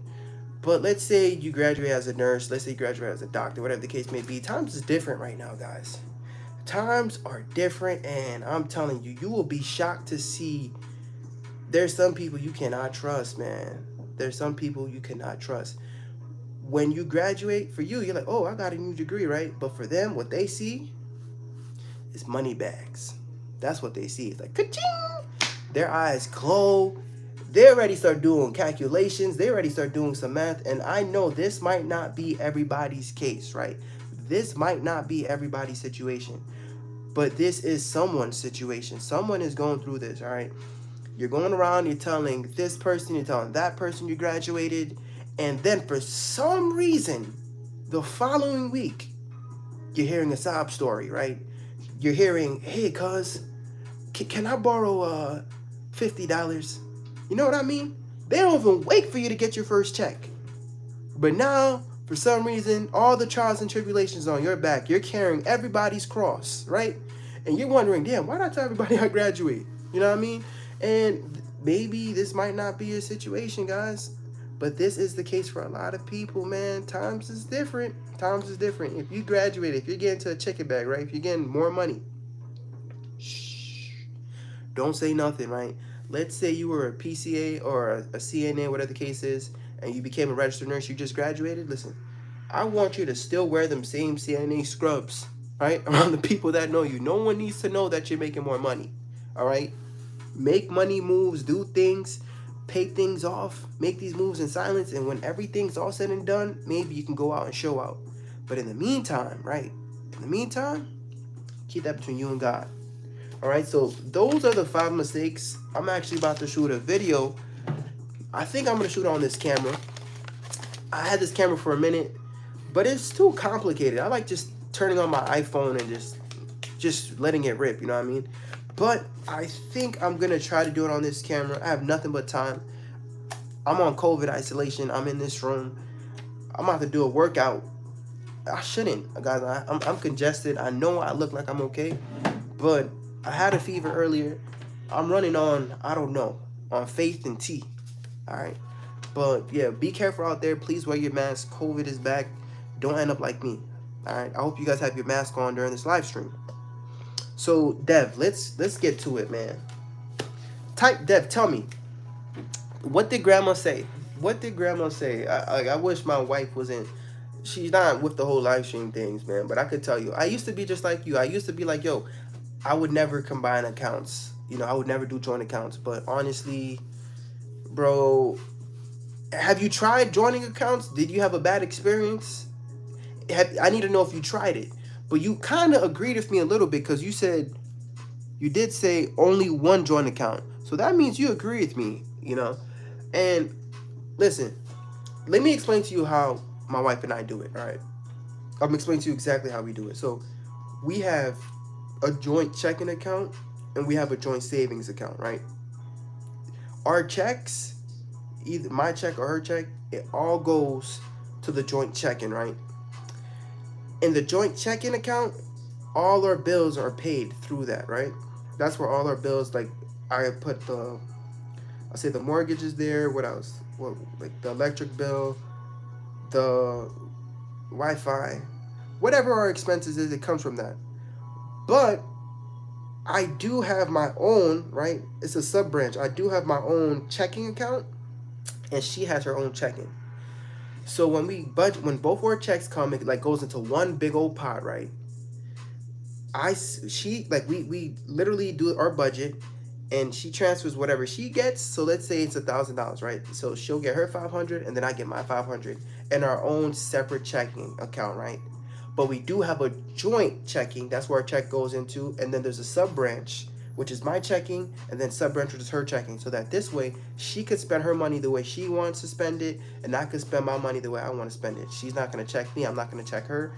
But let's say you graduate as a nurse. Let's say you graduate as a doctor, whatever the case may be. Times is different right now, guys. Times are different, and I'm telling you, you will be shocked to see there's some people you cannot trust, man. There's some people you cannot trust. When you graduate, for you, you're like, oh, I got a new degree, right? But for them, what they see, It's money bags. That's what they see. It's like ka-ching. Their eyes glow. They already start doing calculations. They already start doing some math. And I know this might not be everybody's case, right? This might not be everybody's situation. But this is someone's situation. Someone is going through this, all right? You're going around, you're telling this person, you're telling that person you graduated. And then for some reason, the following week, you're hearing a sob story, right? You're hearing, hey, cuz, can I borrow $50? You know what I mean? They don't even wait for you to get your first check. But now, for some reason, all the trials and tribulations on your back, you're carrying everybody's cross, right? And you're wondering, damn, why did I tell everybody I graduate? You know what I mean? And maybe this might not be your situation, guys. But this is the case for a lot of people, man. Times is different. Times is different. If you graduate, if you're getting to a chicken bag, right? If you're getting more money, shh, don't say nothing, right? Let's say you were a PCA or a CNA, whatever the case is, and you became a registered nurse, you just graduated. Listen, I want you to still wear them same CNA scrubs, right? Around the people that know you. No one needs to know that you're making more money, all right? Make money moves, do things, pay things off, make these moves in silence, and when everything's all said and done, maybe you can go out and show out. But in the meantime, right? In the meantime, keep that between you and God. All right, so those are the 5 mistakes. I'm actually about to shoot a video. I think I'm gonna shoot on this camera. I had this camera for a minute, but it's too complicated. I like just turning on my iPhone and just letting it rip, you know what I mean? But I think I'm gonna try to do it on this camera. I have nothing but time. I'm on COVID isolation. I'm in this room. I'm about to do a workout. I shouldn't, guys. I'm congested. I know I look like I'm okay, but I had a fever earlier. I'm running on, I don't know, on faith and tea. All right. But yeah, be careful out there. Please wear your mask. COVID is back. Don't end up like me. All right. I hope you guys have your mask on during this live stream. So Dev, let's get to it, man. Type Dev, tell me, what did grandma say? What did grandma say? I wish my wife wasn't. She's not with the whole live stream things, man. But I could tell you, I used to be just like you. I used to be like, yo, I would never combine accounts. You know, I would never do joint accounts. But honestly, bro, have you tried joining accounts? Did you have a bad experience? I need to know if you tried it. But you kind of agreed with me a little bit because you did say only one joint account. So that means you agree with me, you know. And listen, let me explain to you how my wife and I do it, all right? I'm going to explain to you exactly how we do it. So we have a joint checking account and we have a joint savings account, right? Our checks, either my check or her check, it all goes to the joint checking, right? In the joint checking account, all our bills are paid through that, right? That's where all our bills, like I put the mortgage is there. What else? What, like the electric bill, the Wi-Fi, whatever our expenses is, it comes from that. But I do have my own, right? It's a sub branch. I do have my own checking account, and she has her own checking. So when when both our checks come, it like goes into one big old pot, right? We literally do our budget, and she transfers whatever she gets. So let's say it's $1,000, right? So she'll get her 500, and then I get my 500, in our own separate checking account, right? But we do have a joint checking. That's where our check goes into, and then there's a sub branch, which is my checking, and then sub branch, which is her checking. So that this way she could spend her money the way she wants to spend it, and I could spend my money the way I want to spend it. She's not gonna check me. I'm not gonna check her.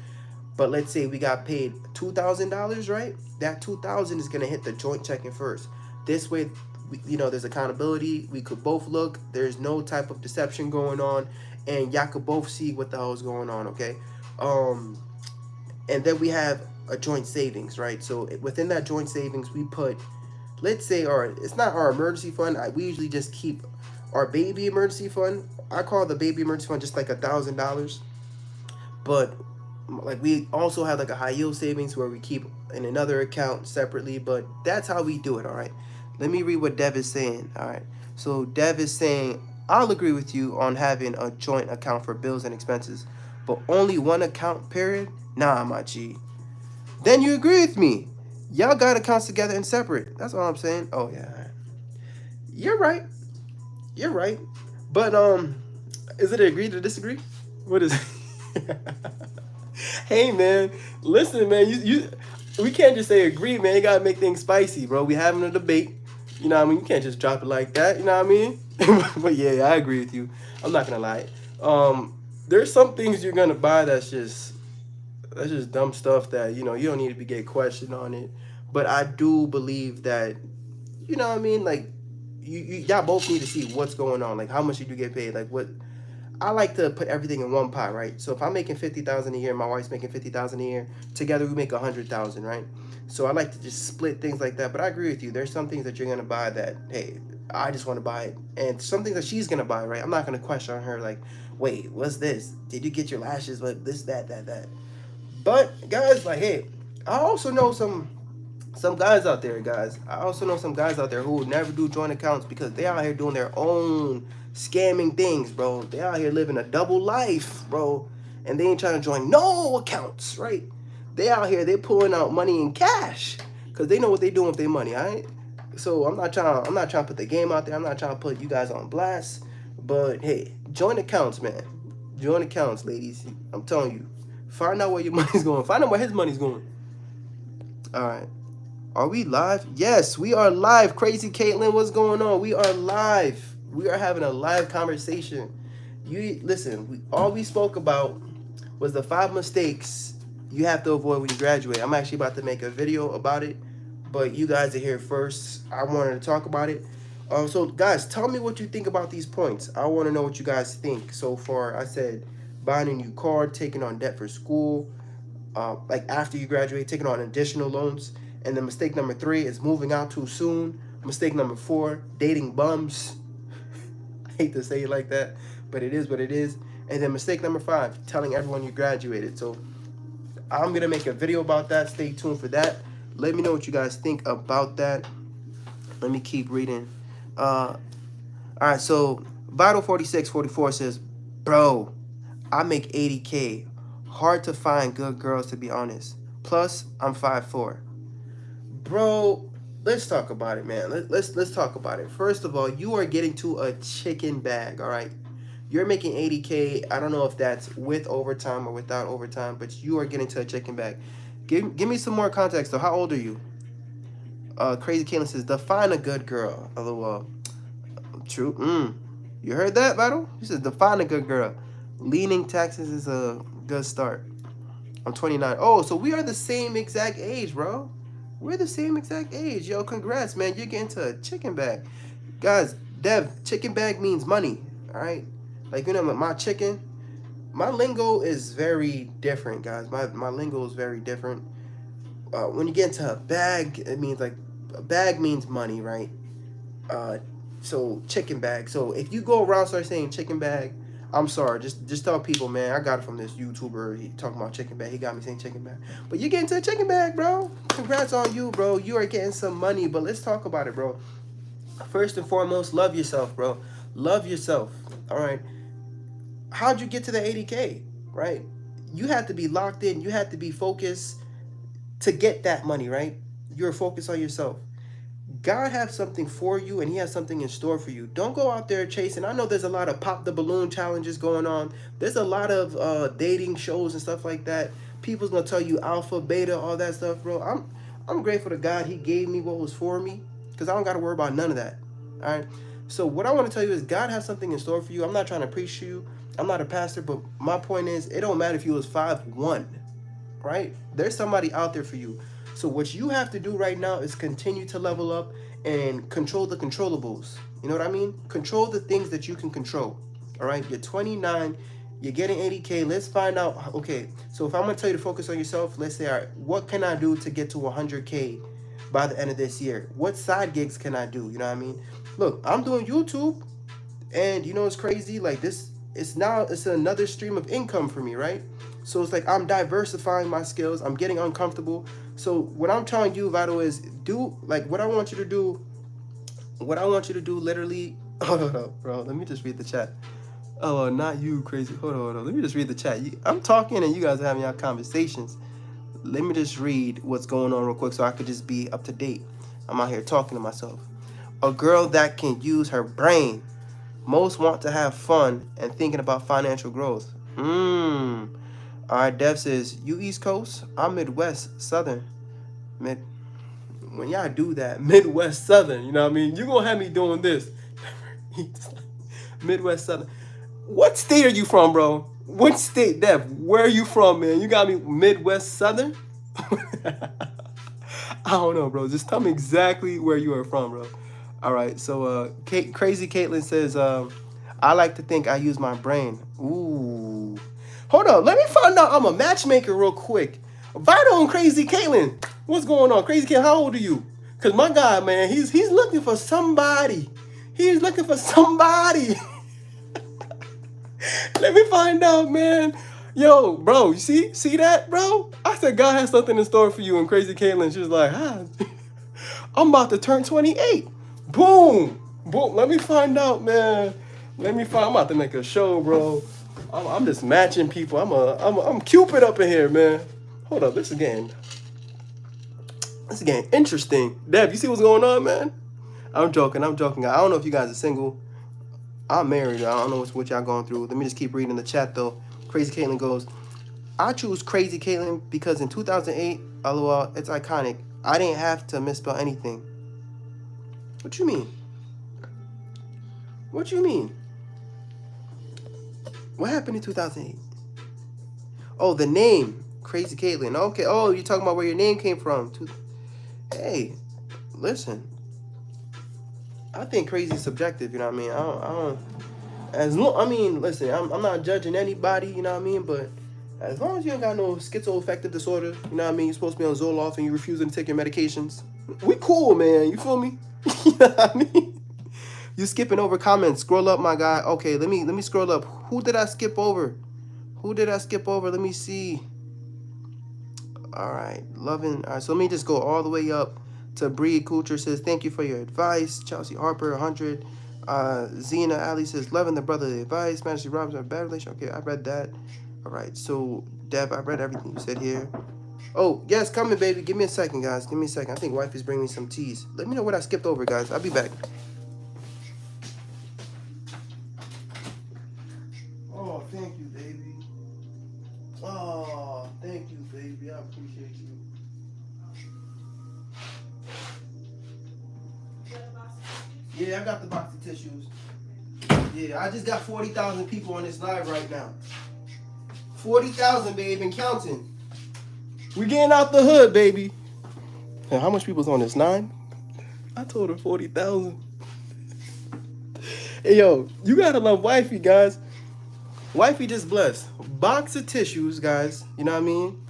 But let's say we got paid $2,000, right? That $2,000 is gonna hit the joint checking first. This way, there's accountability. We could both look. There's no type of deception going on, and y'all could both see what the hell is going on. Okay. And then we have a joint savings, right? So within that joint savings, we put, let's say, it's not our emergency fund. We usually just keep our baby emergency fund. I call the baby emergency fund just like $1,000. But like we also have like a high yield savings where we keep in another account separately. But that's how we do it. All right. Let me read what Dev is saying. All right. So Dev is saying, I'll agree with you on having a joint account for bills and expenses, but only one account, period? Nah, my G. Then you agree with me. Y'all got accounts together and separate. That's all I'm saying. Oh yeah, you're right. You're right. But is it agree to disagree? What is it? Hey man, listen man, you we can't just say agree, man. You gotta make things spicy, bro. We having a debate. You know what I mean? You can't just drop it like that, you know what I mean? But yeah, I agree with you. I'm not gonna lie. There's some things you're gonna buy that's just dumb stuff that, you know, you don't need to be get questioned on it. But I do believe that, you know what I mean, like y'all both need to see what's going on. Like how much you do get paid, like what I like to put everything in one pot, right? So if I'm making 50,000 a year, my wife's making 50,000 a year, together we make 100,000, right? So I like to just split things like that. But I agree with you. There's some things that you're gonna buy that, hey, I just want to buy it, and some things that she's gonna buy, right? I'm not gonna question her like, wait, what's this? Did you get your lashes? What this, that? But guys, like, hey, I also know some guys out there, guys. I also know some guys out there who will never do joint accounts because they out here doing their own scamming things, bro. They out here living a double life, bro. And they ain't trying to join no accounts, right? They out here, they pulling out money in cash because they know what they doing with their money, all right? So I'm not trying to put the game out there. I'm not trying to put you guys on blast. But hey, joint accounts, man. Joint accounts, ladies. I'm telling you. Find out where your money's going. Find out where his money's going. All right. Are we live? Yes, we are live. Crazy Caitlin, what's going on? We are live. We are having a live conversation. You listen, all we spoke about was the 5 mistakes you have to avoid when you graduate. I'm actually about to make a video about it, but you guys are here first. I wanted to talk about it. So guys, tell me what you think about these points. I want to know what you guys think so far. I said buying a new car, taking on debt for school, like after you graduate, taking on additional loans. And then mistake number 3 is moving out too soon. Mistake number 4, dating bums. I hate to say it like that, but it is what it is. And then mistake number 5, telling everyone you graduated. So I'm going to make a video about that. Stay tuned for that. Let me know what you guys think about that. Let me keep reading. All right, so Vital4644 says, bro, I make 80K. Hard to find good girls, to be honest. Plus, I'm 5'4". Bro, let's talk about it, man. Let's talk about it. First of all, you are getting to a chicken bag, all right? You're making 80K. I don't know if that's with overtime or without overtime, but you are getting to a chicken bag. Give me some more context, though. How old are you? Crazy Caitlin says, define a good girl. LOL. True. You heard that, Vital? He says, define a good girl. Leaning taxes is a good start. I'm 29. Oh, so we are the same exact age, bro. We're the same exact age. Yo, congrats, man. You're getting to a chicken bag. Guys, Dev, chicken bag means money, all right? Like, you know, my chicken, my lingo is very different, guys. My lingo is very different. When you get into a bag, it means, like, a bag means money, right? So, chicken bag. So, if you go around start saying chicken bag, I'm sorry, just tell people, man, I got it from this YouTuber. He talking about chicken bag. He got me saying chicken bag. But you're getting to a chicken bag, bro. Congrats on you, bro. You are getting some money, but let's talk about it, bro. First and foremost, love yourself, bro. Love yourself, all right? How'd you get to the 80K, right? You had to be locked in. You had to be focused to get that money, right? You're focused on yourself. God has something for you, and he has something in store for you. Don't go out there chasing. I know there's a lot of pop the balloon challenges going on. There's a lot of dating shows and stuff like that. People's gonna tell you alpha, beta, all that stuff, bro. I'm grateful to God he gave me what was for me, because I don't got to worry about none of that. All right. So what I want to tell you is God has something in store for you. I'm not trying to preach to you. I'm not a pastor, but my point is, it don't matter if you was 5'1", right? There's somebody out there for you. So what you have to do right now is continue to level up and control the controllables. You know what I mean? Control the things that you can control. All right? You're 29. You're getting 80K. Let's find out. Okay, so if I'm going to tell you to focus on yourself, let's say, all right, what can I do to get to 100K by the end of this year? What side gigs can I do? You know what I mean? Look, I'm doing YouTube, and you know it's crazy? Like this, it's another stream of income for me, right? So it's like I'm diversifying my skills. I'm getting uncomfortable. So what I'm telling you, Vital, is do like what I want you to do. What I want you to do, literally. Hold on, bro. Let me just read the chat. Oh, not you, crazy. Hold on. Let me just read the chat. I'm talking and you guys are having your conversations. Let me just read what's going on real quick so I could just be up to date. I'm out here talking to myself. A girl that can use her brain. Most want to have fun and thinking about financial growth. All right, Dev says, you East Coast? I'm Midwest, Southern. When y'all do that, Midwest, Southern, you know what I mean? You're going to have me doing this. Midwest, Southern. What state are you from, bro? What state, Dev? Where are you from, man? You got me Midwest, Southern? I don't know, bro. Just tell me exactly where you are from, bro. All right, so Crazy Caitlin says, I like to think I use my brain. Ooh. Hold on, let me find out. I'm a matchmaker real quick. Vital and Crazy Caitlin. What's going on? Crazy Caitlin, how old are you? Because my guy, man, he's looking for somebody. He's looking for somebody. Let me find out, man. Yo, bro, you see that, bro? I said God has something in store for you. And Crazy Caitlin, she was like, I'm about to turn 28. Boom. Boom. Let me find out, man. I'm about to make a show, bro. I'm just matching people. I'm Cupid up in here, man. Hold up, this is getting interesting. Deb, you see what's going on, man? I'm joking. I don't know if you guys are single. I'm married. I don't know what y'all going through. Let me just keep reading the chat, though. Crazy Caitlin goes, I choose Crazy Caitlin because in 2008, LOL, it's iconic. I didn't have to misspell anything. What you mean? What you mean? What happened in 2008? Oh, the name. Crazy Caitlin. Okay. Oh, you're talking about where your name came from. Hey, listen. I think crazy is subjective, you know what I mean? Listen, I'm not judging anybody, you know what I mean? But as long as you don't got no schizoaffective disorder, you know what I mean? You're supposed to be on Zoloft and you're refusing to take your medications. We cool, man. You feel me? You know what I mean? You skipping over comments. Scroll up, my guy. Okay, let me scroll up. Who did I skip over? Let me see. All right, loving. All right, so let me just go all the way up to Bree Kucher says, thank you for your advice. Chelsea Harper, 100. Zena Ali says, loving the brotherly advice. Fantasy Robinson, bad relation. Okay, I read that. All right, so Deb, I read everything you said here. Oh, yes, coming, baby. Give me a second, guys. Give me a second. I think wife is bringing me some teas. Let me know what I skipped over, guys. I'll be back. Oh, thank you, baby. Oh, thank you, baby. I appreciate you. Yeah, I got the box of tissues. Yeah, I just got 40,000 people on this live right now. 40,000, babe, and counting. We getting out the hood, baby. And how much people's on this? 9? I told her 40,000. Hey, yo, you gotta love wifey, guys. Wifey just blessed. Box of tissues, guys. You know what I mean?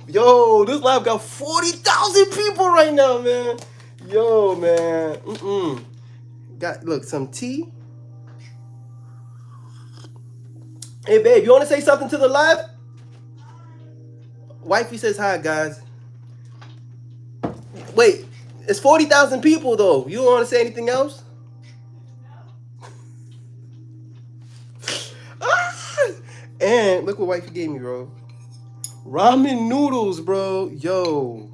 Yo, this live got 40,000 people right now, man. Yo, man. Got, look, some tea. Hey, babe, you want to say something to the live? Wifey says hi, guys. Wait, it's 40,000 people, though. You don't want to say anything else? And look what wifey gave me, bro. Ramen noodles, bro. Yo.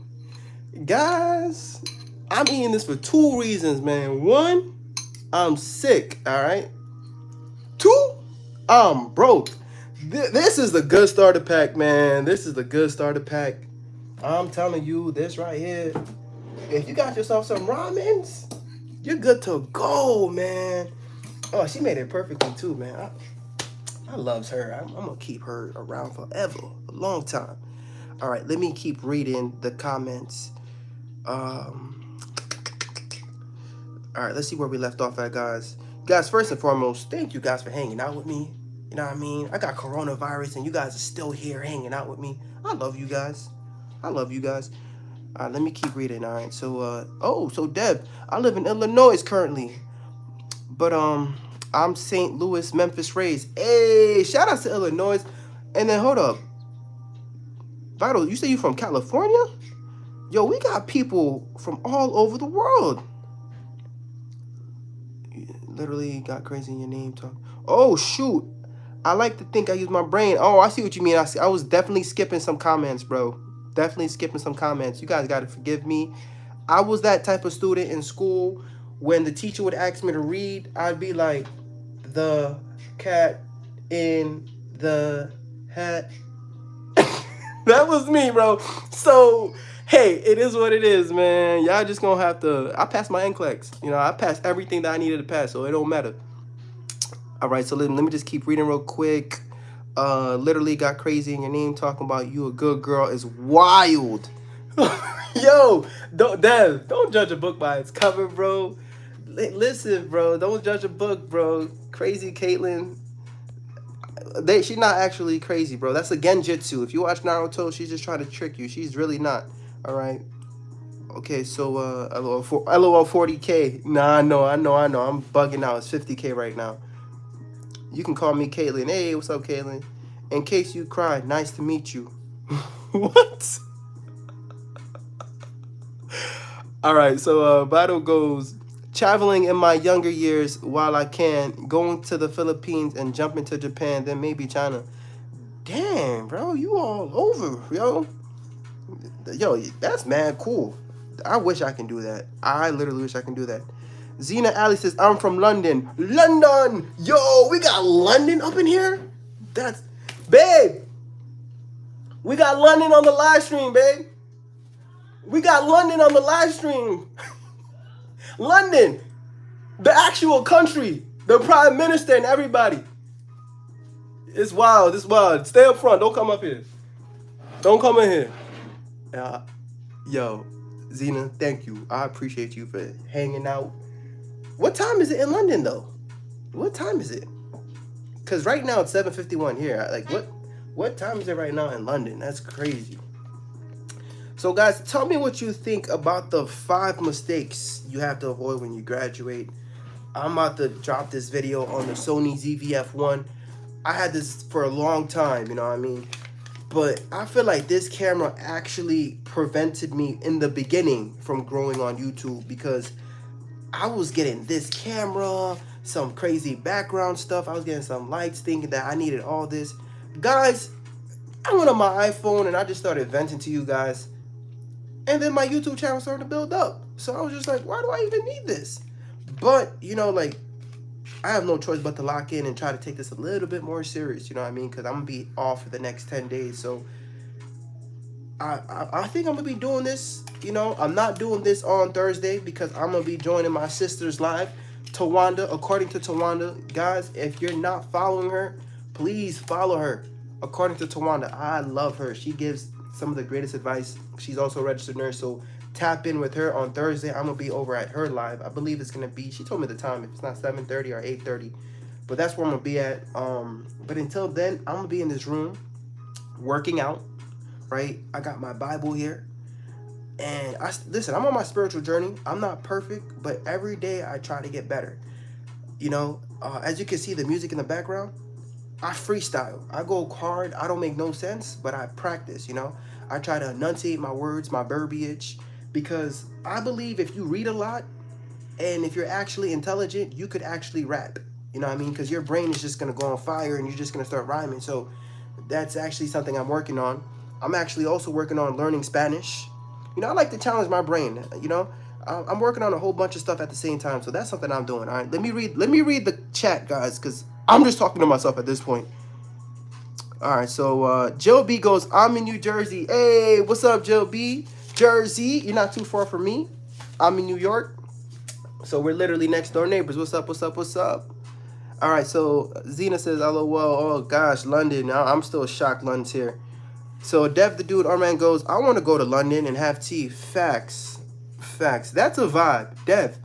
Guys, I'm eating this for 2 reasons, man. 1, I'm sick, all right? 2, I'm broke. This is the good starter pack, man. This is the good starter pack. I'm telling you, this right here. If you got yourself some ramens, you're good to go, man. Oh, she made it perfectly too, man. I loves her. I'm going to keep her around forever, a long time. All right, let me keep reading the comments. All right, let's see where we left off at, guys. Guys, first and foremost, thank you guys for hanging out with me. You know what I mean? I got coronavirus and you guys are still here hanging out with me. I love you guys. All right, let me keep reading. All right, so, so Deb, I live in Illinois currently. But, I'm St. Louis, Memphis raised. Hey, shout out to Illinois. And then, hold up. Vital, you say you from California? Yo, we got people from all over the world. You literally got crazy in your name talk. Oh, shoot. I like to think I use my brain. Oh, I see what you mean. I was definitely skipping some comments, bro. definitely skipping some comments. You guys got to forgive me. I was that type of student in school. When the teacher would ask me to read, I'd be like, the cat in the hat. That was me, bro. So, hey, it is what it is, man. Y'all just gonna have to. I passed my NCLEX. You know, I passed everything that I needed to pass, so it don't matter. All right, so let me just keep reading real quick. Literally got crazy in your name talking about you a good girl is wild. Yo, don't judge a book by its cover, bro. Listen, bro, don't judge a book, bro. Crazy Caitlyn, she's not actually crazy, bro. That's a genjutsu. If you watch Naruto, she's just trying to trick you. She's really not. All right. Okay, so LOL 40K. Nah, I know. I'm bugging out. It's 50K right now. You can call me Caitlyn. Hey, what's up, Caitlyn? In case you cried, nice to meet you. What? All right, so battle goes. Traveling in my younger years while I can, going to the Philippines and jumping to Japan, then maybe China. Damn, bro, you all over, yo. Yo, that's mad cool. I wish I can do that. I literally wish I can do that. Zena Ali says, I'm from London. London! Yo, we got London up in here? That's... Babe! We got London on the live stream, babe. We got London on the live stream. London! The actual country. The prime minister and everybody. It's wild. It's wild. Stay up front. Don't come up here. Don't come in here. Yo, Zena, thank you. I appreciate you for hanging out. What time is it in London, though? What time is it? Because right now it's 7:51 here. Like, what time is it right now in London? That's crazy. So, guys, tell me what you think about the 5 mistakes you have to avoid when you graduate. I'm about to drop this video on the Sony ZV-F1. I had this for a long time, you know what I mean? But I feel like this camera actually prevented me in the beginning from growing on YouTube, because I was getting this camera, some crazy background stuff. I was getting some lights, thinking that I needed all this. Guys, I went on my iPhone and I just started venting to you guys. And then my YouTube channel started to build up. So I was just like, why do I even need this? But, you know, like, I have no choice but to lock in and try to take this a little bit more serious, you know what I mean? Because I'm going to be off for the next 10 days. So I think I'm going to be doing this. You know, I'm not doing this on Thursday because I'm going to be joining my sister's live. Tawanda, according to Tawanda, guys, if you're not following her, please follow her. According to Tawanda, I love her. She gives some of the greatest advice. She's also a registered nurse. So tap in with her on Thursday. I'm going to be over at her live. I believe it's going to be, she told me the time, if it's not 7:30 or 8:30. But that's where I'm going to be at. But until then, I'm going to be in this room working out, right? I got my Bible here. And listen, I'm on my spiritual journey. I'm not perfect, but every day I try to get better. You know, as you can see the music in the background, I freestyle. I go hard. I don't make no sense, but I practice, you know. I try to enunciate my words, my verbiage, because I believe if you read a lot and if you're actually intelligent, you could actually rap. You know what I mean? Because your brain is just going to go on fire and you're just going to start rhyming. So that's actually something I'm working on. I'm actually also working on learning Spanish. You know, I like to challenge my brain, you know. I'm working on a whole bunch of stuff at the same time, so that's something I'm doing. All right, let me read the chat, guys, because I'm just talking to myself at this point. All right, so Jill B goes, I'm in New Jersey. Hey, what's up, Jill B? Jersey, you're not too far from me. I'm in New York, so we're literally next door neighbors. What's up, what's up, what's up? All right, so Zena says, LOL, oh gosh, London. I'm still shocked London's here. So Dev the Dude Arman goes, I want to go to London and have tea. Facts. Facts. That's a vibe. Dev,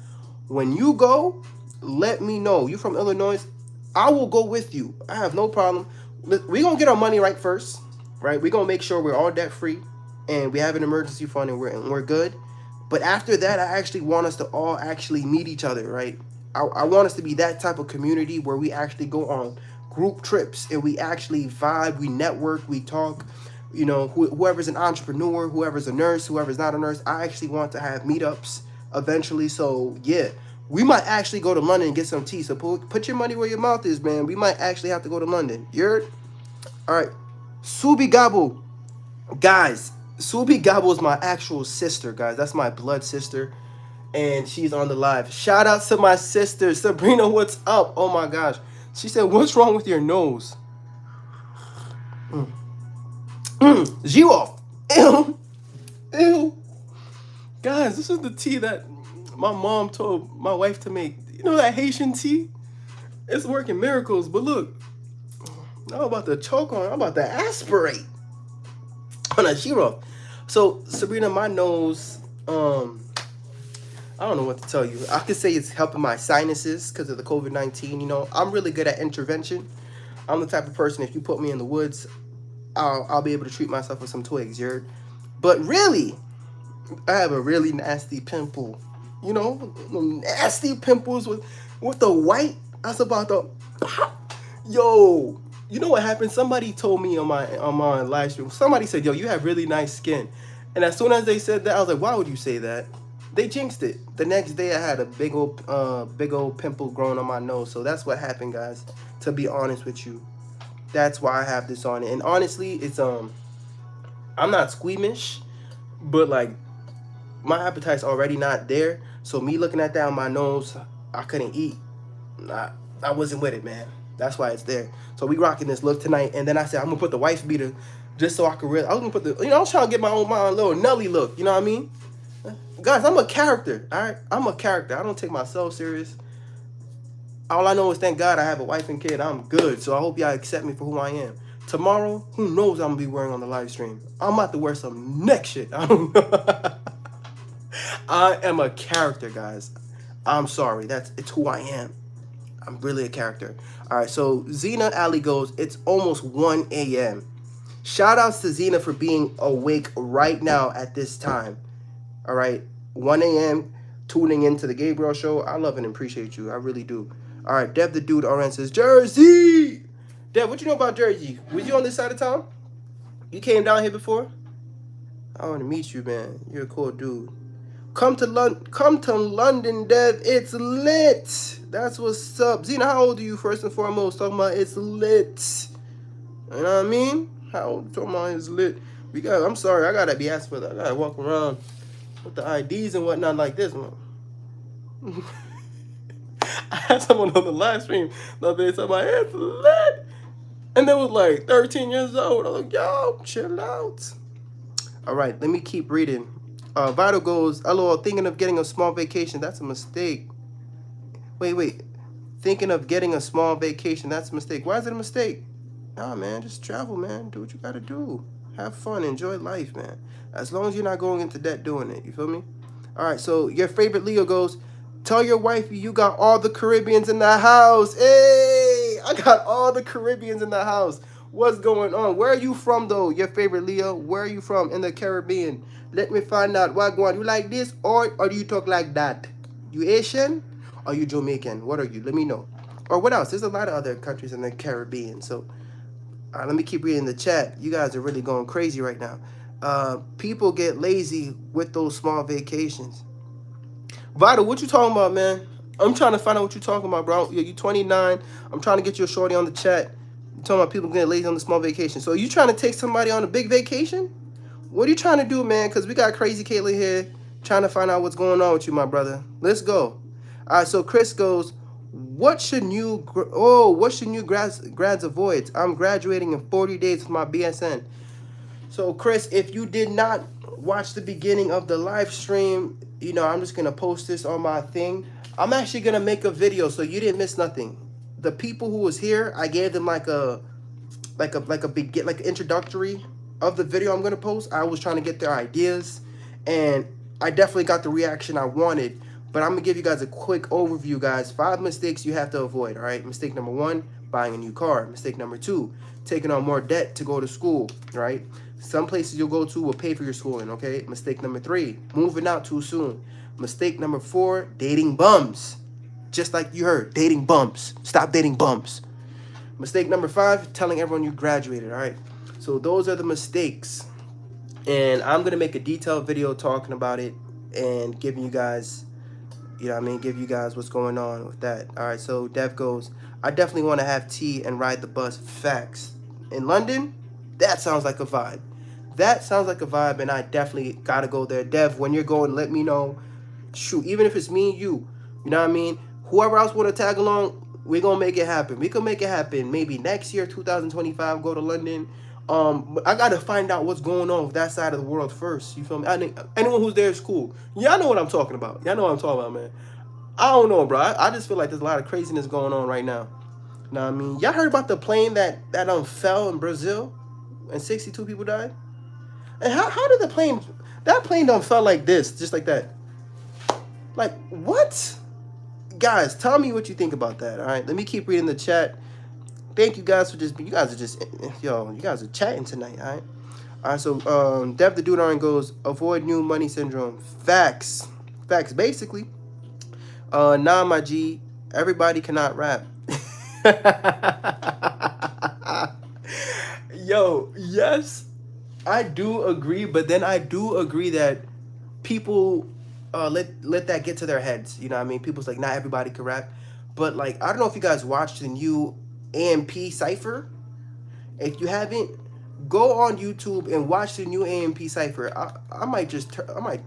when you go, let me know. You from Illinois? I will go with you. I have no problem. We're going to get our money right first, right? We're going to make sure we're all debt free and we have an emergency fund and we're good. But after that, I actually want us to all actually meet each other, right? I want us to be that type of community where we actually go on group trips and we actually vibe, we network, we talk. You know, whoever's an entrepreneur, whoever's a nurse, whoever's not a nurse, I actually want to have meetups eventually. So, yeah, we might actually go to London and get some tea. So put your money where your mouth is, man. We might actually have to go to London. You heard? All right. Subi Gabu. Guys, Subi Gabo is my actual sister, guys. That's my blood sister. And she's on the live. Shout out to my sister. Sabrina, what's up? Oh my gosh. She said, what's wrong with your nose? G-Wolf. Ew. Ew. Guys, this is the tea that my mom told my wife to make. You know that Haitian tea? It's working miracles. But look, I'm about to choke on it. I'm about to aspirate on a G-Wolf. So, Sabrina, my nose, I don't know what to tell you. I could say it's helping my sinuses because of the COVID-19. You know, I'm really good at intervention. I'm the type of person, if you put me in the woods, I'll be able to treat myself with some twigs, you heard? But really, I have a really nasty pimple. You know, nasty pimples with the white. That's about to pop. Yo, you know what happened? Somebody told me on my live stream. Somebody said, "Yo, you have really nice skin." And as soon as they said that, I was like, "Why would you say that?" They jinxed it. The next day, I had a big old pimple growing on my nose. So that's what happened, guys. To be honest with you, that's why I have this on it. And honestly, it's I'm not squeamish, but like my appetite's already not there. So me looking at that on my nose, I couldn't eat. I wasn't with it, man. That's why it's there. So we rocking this look tonight. And then I said I'm gonna put the wife beater just so I could really. I was gonna put the. I was trying to get my own little Nelly look. You know what I mean? Guys, I'm a character. All right, I'm a character. I don't take myself serious. All I know is thank God I have a wife and kid. I'm good. So I hope y'all accept me for who I am. Tomorrow, who knows I'm gonna be wearing on the live stream? I'm about to wear some neck shit. I don't know. I am a character, guys. I'm sorry. It's who I am. I'm really a character. All right, so Zena Ali goes, it's almost 1 a.m. Shout outs to Zena for being awake right now at this time. All right, 1 a.m. tuning into the Gabriel Show. I love and appreciate you. I really do. All right, Dev the Dude RN says, Jersey! Dev, what you know about Jersey? Was you on this side of town? You came down here before? I want to meet you, man. You're a cool dude. Come to London, Dev. It's lit. That's what's up. Zena, how old are you, first and foremost? Talking about it's lit. You know what I mean? How old? Talking about it's lit. I'm sorry, I got to be asked for that. I got to walk around with the IDs and whatnot like this, man. I had someone on the live stream the other day talking about it's lit. And they was like 13 years old. I was like, yo, chill out. All right, let me keep reading. Vital goes, LOL, thinking of getting a small vacation. That's a mistake. Wait. Thinking of getting a small vacation. That's a mistake. Why is it a mistake? Nah, man, just travel, man. Do what you got to do. Have fun. Enjoy life, man. As long as you're not going into debt doing it. You feel me? All right, so your favorite Leo goes, tell your wife you got all the Caribbeans in the house. Hey, I got all the Caribbeans in the house. What's going on? Where are you from, though, your favorite Leo? Where are you from in the Caribbean? Let me find out. What going on? You like this or do you talk like that? You Asian or you Jamaican? What are you? Let me know. Or what else? There's a lot of other countries in the Caribbean. So let me keep reading the chat. You guys are really going crazy right now. People get lazy with those small vacations. Vital, what you talking about, man? I'm trying to find out what you talking about, bro. You 29. I'm trying to get you a shorty on the chat. You talking about people getting lazy on the small vacation. So are you trying to take somebody on a big vacation? What are you trying to do, man? Because we got Crazy Caitlin here trying to find out what's going on with you, my brother. Let's go. All right, so Chris goes, what should new grads avoid? I'm graduating in 40 days with my BSN. So, Chris, if you did not watch the beginning of the live stream, I'm just going to post this on my thing. I'm actually going to make a video so you didn't miss nothing. The people who was here, I gave them like an introductory of the video I'm going to post. I was trying to get their ideas, and I definitely got the reaction I wanted. But I'm going to give you guys a quick overview, guys. 5 mistakes you have to avoid, all right? Mistake number 1, buying a new car. Mistake number 2, taking on more debt to go to school, right? Some places you'll go to will pay for your schooling, okay? Mistake number 3, moving out too soon. Mistake number 4, dating bums. Just like you heard, dating bums. Stop dating bums. Mistake number 5, telling everyone you graduated, all right? So those are the mistakes. And I'm going to make a detailed video talking about it and giving you guys, give you guys what's going on with that. All right, so Dev goes, I definitely want to have tea and ride the bus. Facts. In London, that sounds like a vibe. That sounds like a vibe, and I definitely gotta go there. Dev, when you're going, let me know. Shoot, even if it's me and you know what I mean? Whoever else want to tag along, we're gonna make it happen. We can make it happen. Maybe next year, 2025, go to London. I gotta find out what's going on with that side of the world first. You feel me? I think anyone who's there is cool. Y'all know what I'm talking about. Y'all know what I'm talking about, man. I don't know, bro. I just feel like there's a lot of craziness going on right now. Know what I mean? Y'all heard about the plane that fell in Brazil and 62 people died? And how did that plane don't fell like this, just like that? Like, what? Guys, tell me what you think about that, all right? Let me keep reading the chat. Thank you guys for you guys are just, you guys are chatting tonight, all right? All right, so Dev the Dude Arn goes, avoid new money syndrome. Facts. Basically, nah, my G, everybody cannot rap. Yo, yes, I do agree, but then I do agree that people let that get to their heads. You know what I mean? People's like, not everybody can rap. But like, I don't know if you guys watched the new AMP Cypher. If you haven't, go on YouTube and watch the new AMP Cypher. I might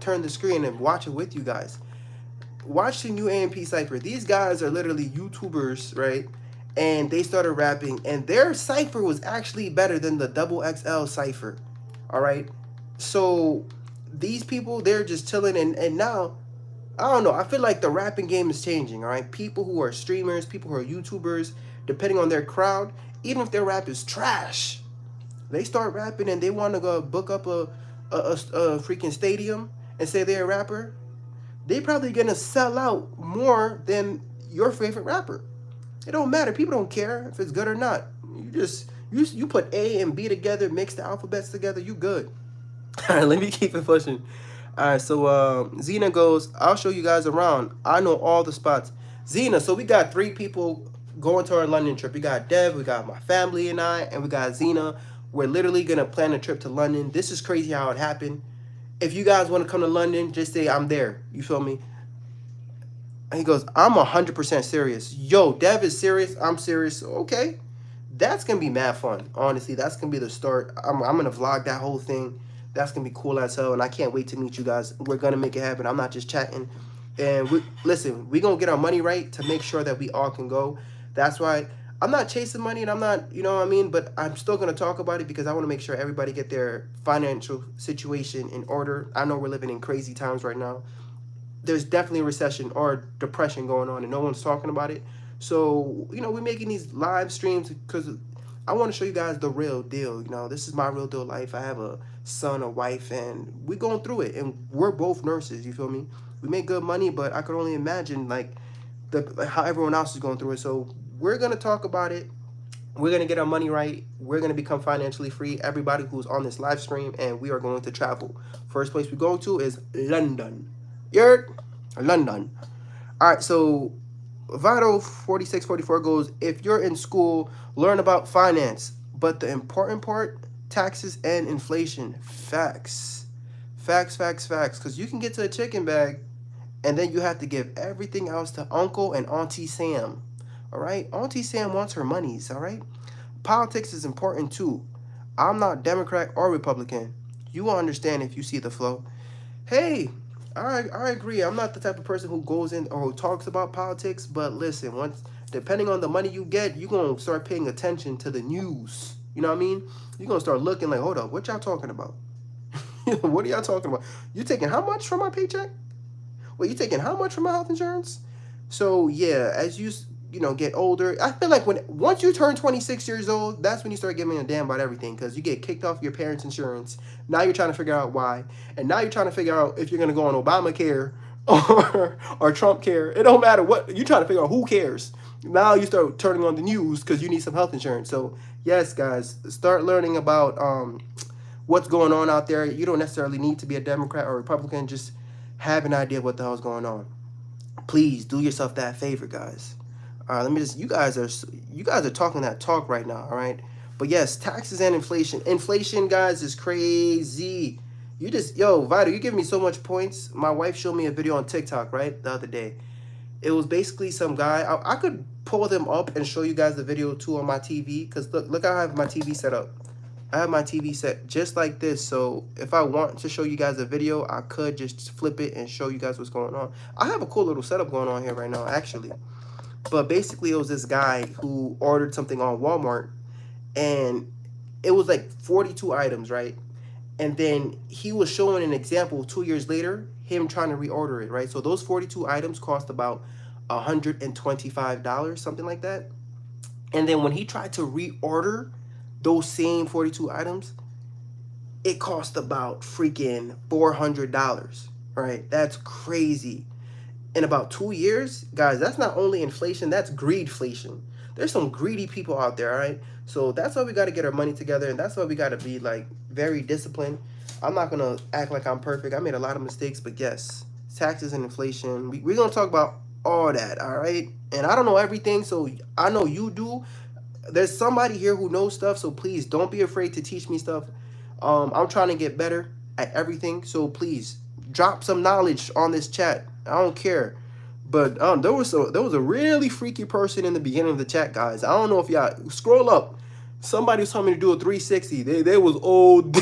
turn the screen and watch it with you guys. Watch the new AMP Cypher. These guys are literally YouTubers, right? And they started rapping, and their cipher was actually better than the Double XL cipher. All right, so these people, they're just chilling, and now I don't know. I feel like the rapping game is changing. All right, people who are streamers, people who are YouTubers, depending on their crowd, even if their rap is trash, they start rapping and they want to go book up a freaking stadium and say they're a rapper. They probably gonna sell out more than your favorite rapper. It don't matter. People don't care if it's good or not. You put A and B together, mix the alphabets together, you good. All right, let me keep it pushing. All right, so Zena goes, I'll show you guys around. I know all the spots. Zena, so we got 3 people going to our London trip. We got Dev, we got my family and I, and we got Zena. We're literally going to plan a trip to London. This is crazy how it happened. If you guys want to come to London, just say I'm there. You feel me? And he goes, I'm 100% serious. Yo, Dev is serious. I'm serious. Okay. That's going to be mad fun. Honestly, that's going to be the start. I'm going to vlog that whole thing. That's going to be cool as hell. And I can't wait to meet you guys. We're going to make it happen. I'm not just chatting. And listen, we're going to get our money right to make sure that we all can go. That's why I'm not chasing money and I'm not, you know what I mean? But I'm still going to talk about it because I want to make sure everybody get their financial situation in order. I know we're living in crazy times right now. There's definitely a recession or depression going on and no one's talking about it. So, you know, we're making these live streams because I want to show you guys the real deal. You know, this is my real deal life. I have a son, a wife, and we're going through it. And we're both nurses, you feel me? We make good money, but I could only imagine, like, how everyone else is going through it. So we're going to talk about it. We're going to get our money right. We're going to become financially free. Everybody who's on this live stream, and we are going to travel. First place we're going to is London. London. All right, so Vital4644 goes, if you're in school, learn about finance. But the important part, taxes and inflation. Facts. Because you can get to a chicken bag, and then you have to give everything else to Uncle and Auntie Sam. All right? Auntie Sam wants her monies, all right? Politics is important too. I'm not Democrat or Republican. You will understand if you see the flow. Hey, I agree. I'm not the type of person who goes in or who talks about politics, but listen, depending on the money you get, you're going to start paying attention to the news. You know what I mean? You're going to start looking like, hold up, what y'all talking about? What are y'all talking about? You taking how much from my paycheck? Wait, you taking how much from my health insurance? So yeah, as you get older, I feel like once you turn 26 years old, that's when you start giving a damn about everything, because you get kicked off your parents' insurance. Now you're trying to figure out why, and now you're trying to figure out if you're gonna go on Obamacare or Trump care. It don't matter what you're trying to figure out. Who cares? Now you start turning on the news because you need some health insurance. So yes, guys, start learning about what's going on out there. You don't necessarily need to be a Democrat or Republican. Just have an idea of what the hell's going on. Please do yourself that favor, guys. Let me just, you guys are talking that talk right now, all right? But yes, taxes and inflation. Inflation, guys, is crazy. Vital, you give me so much points. My wife showed me a video on TikTok, right, the other day. It was basically some guy. I could pull them up and show you guys the video too on my TV, because look how I have my TV set up. I have my TV set just like this, so if I want to show you guys a video, I could just flip it and show you guys what's going on. I have a cool little setup going on here right now, actually. But basically, it was this guy who ordered something on Walmart, and it was like 42 items, right? And then he was showing an example 2 years later, him trying to reorder it, right? So those 42 items cost about $125, something like that. And then when he tried to reorder those same 42 items, it cost about freaking $400, right? That's crazy. In about 2 years, guys, that's not only inflation, that's greedflation. There's some greedy people out there, all right? So that's why we got to get our money together, and that's why we got to be, like, very disciplined. I'm not going to act like I'm perfect. I made a lot of mistakes, but yes, taxes and inflation. We're going to talk about all that, all right? And I don't know everything, so I know you do. There's somebody here who knows stuff, so please don't be afraid to teach me stuff. I'm trying to get better at everything, so please drop some knowledge on this chat. I don't care. But there was a really freaky person in the beginning of the chat, guys. I don't know if y'all scroll up. Somebody was telling me to do a 360. They was old.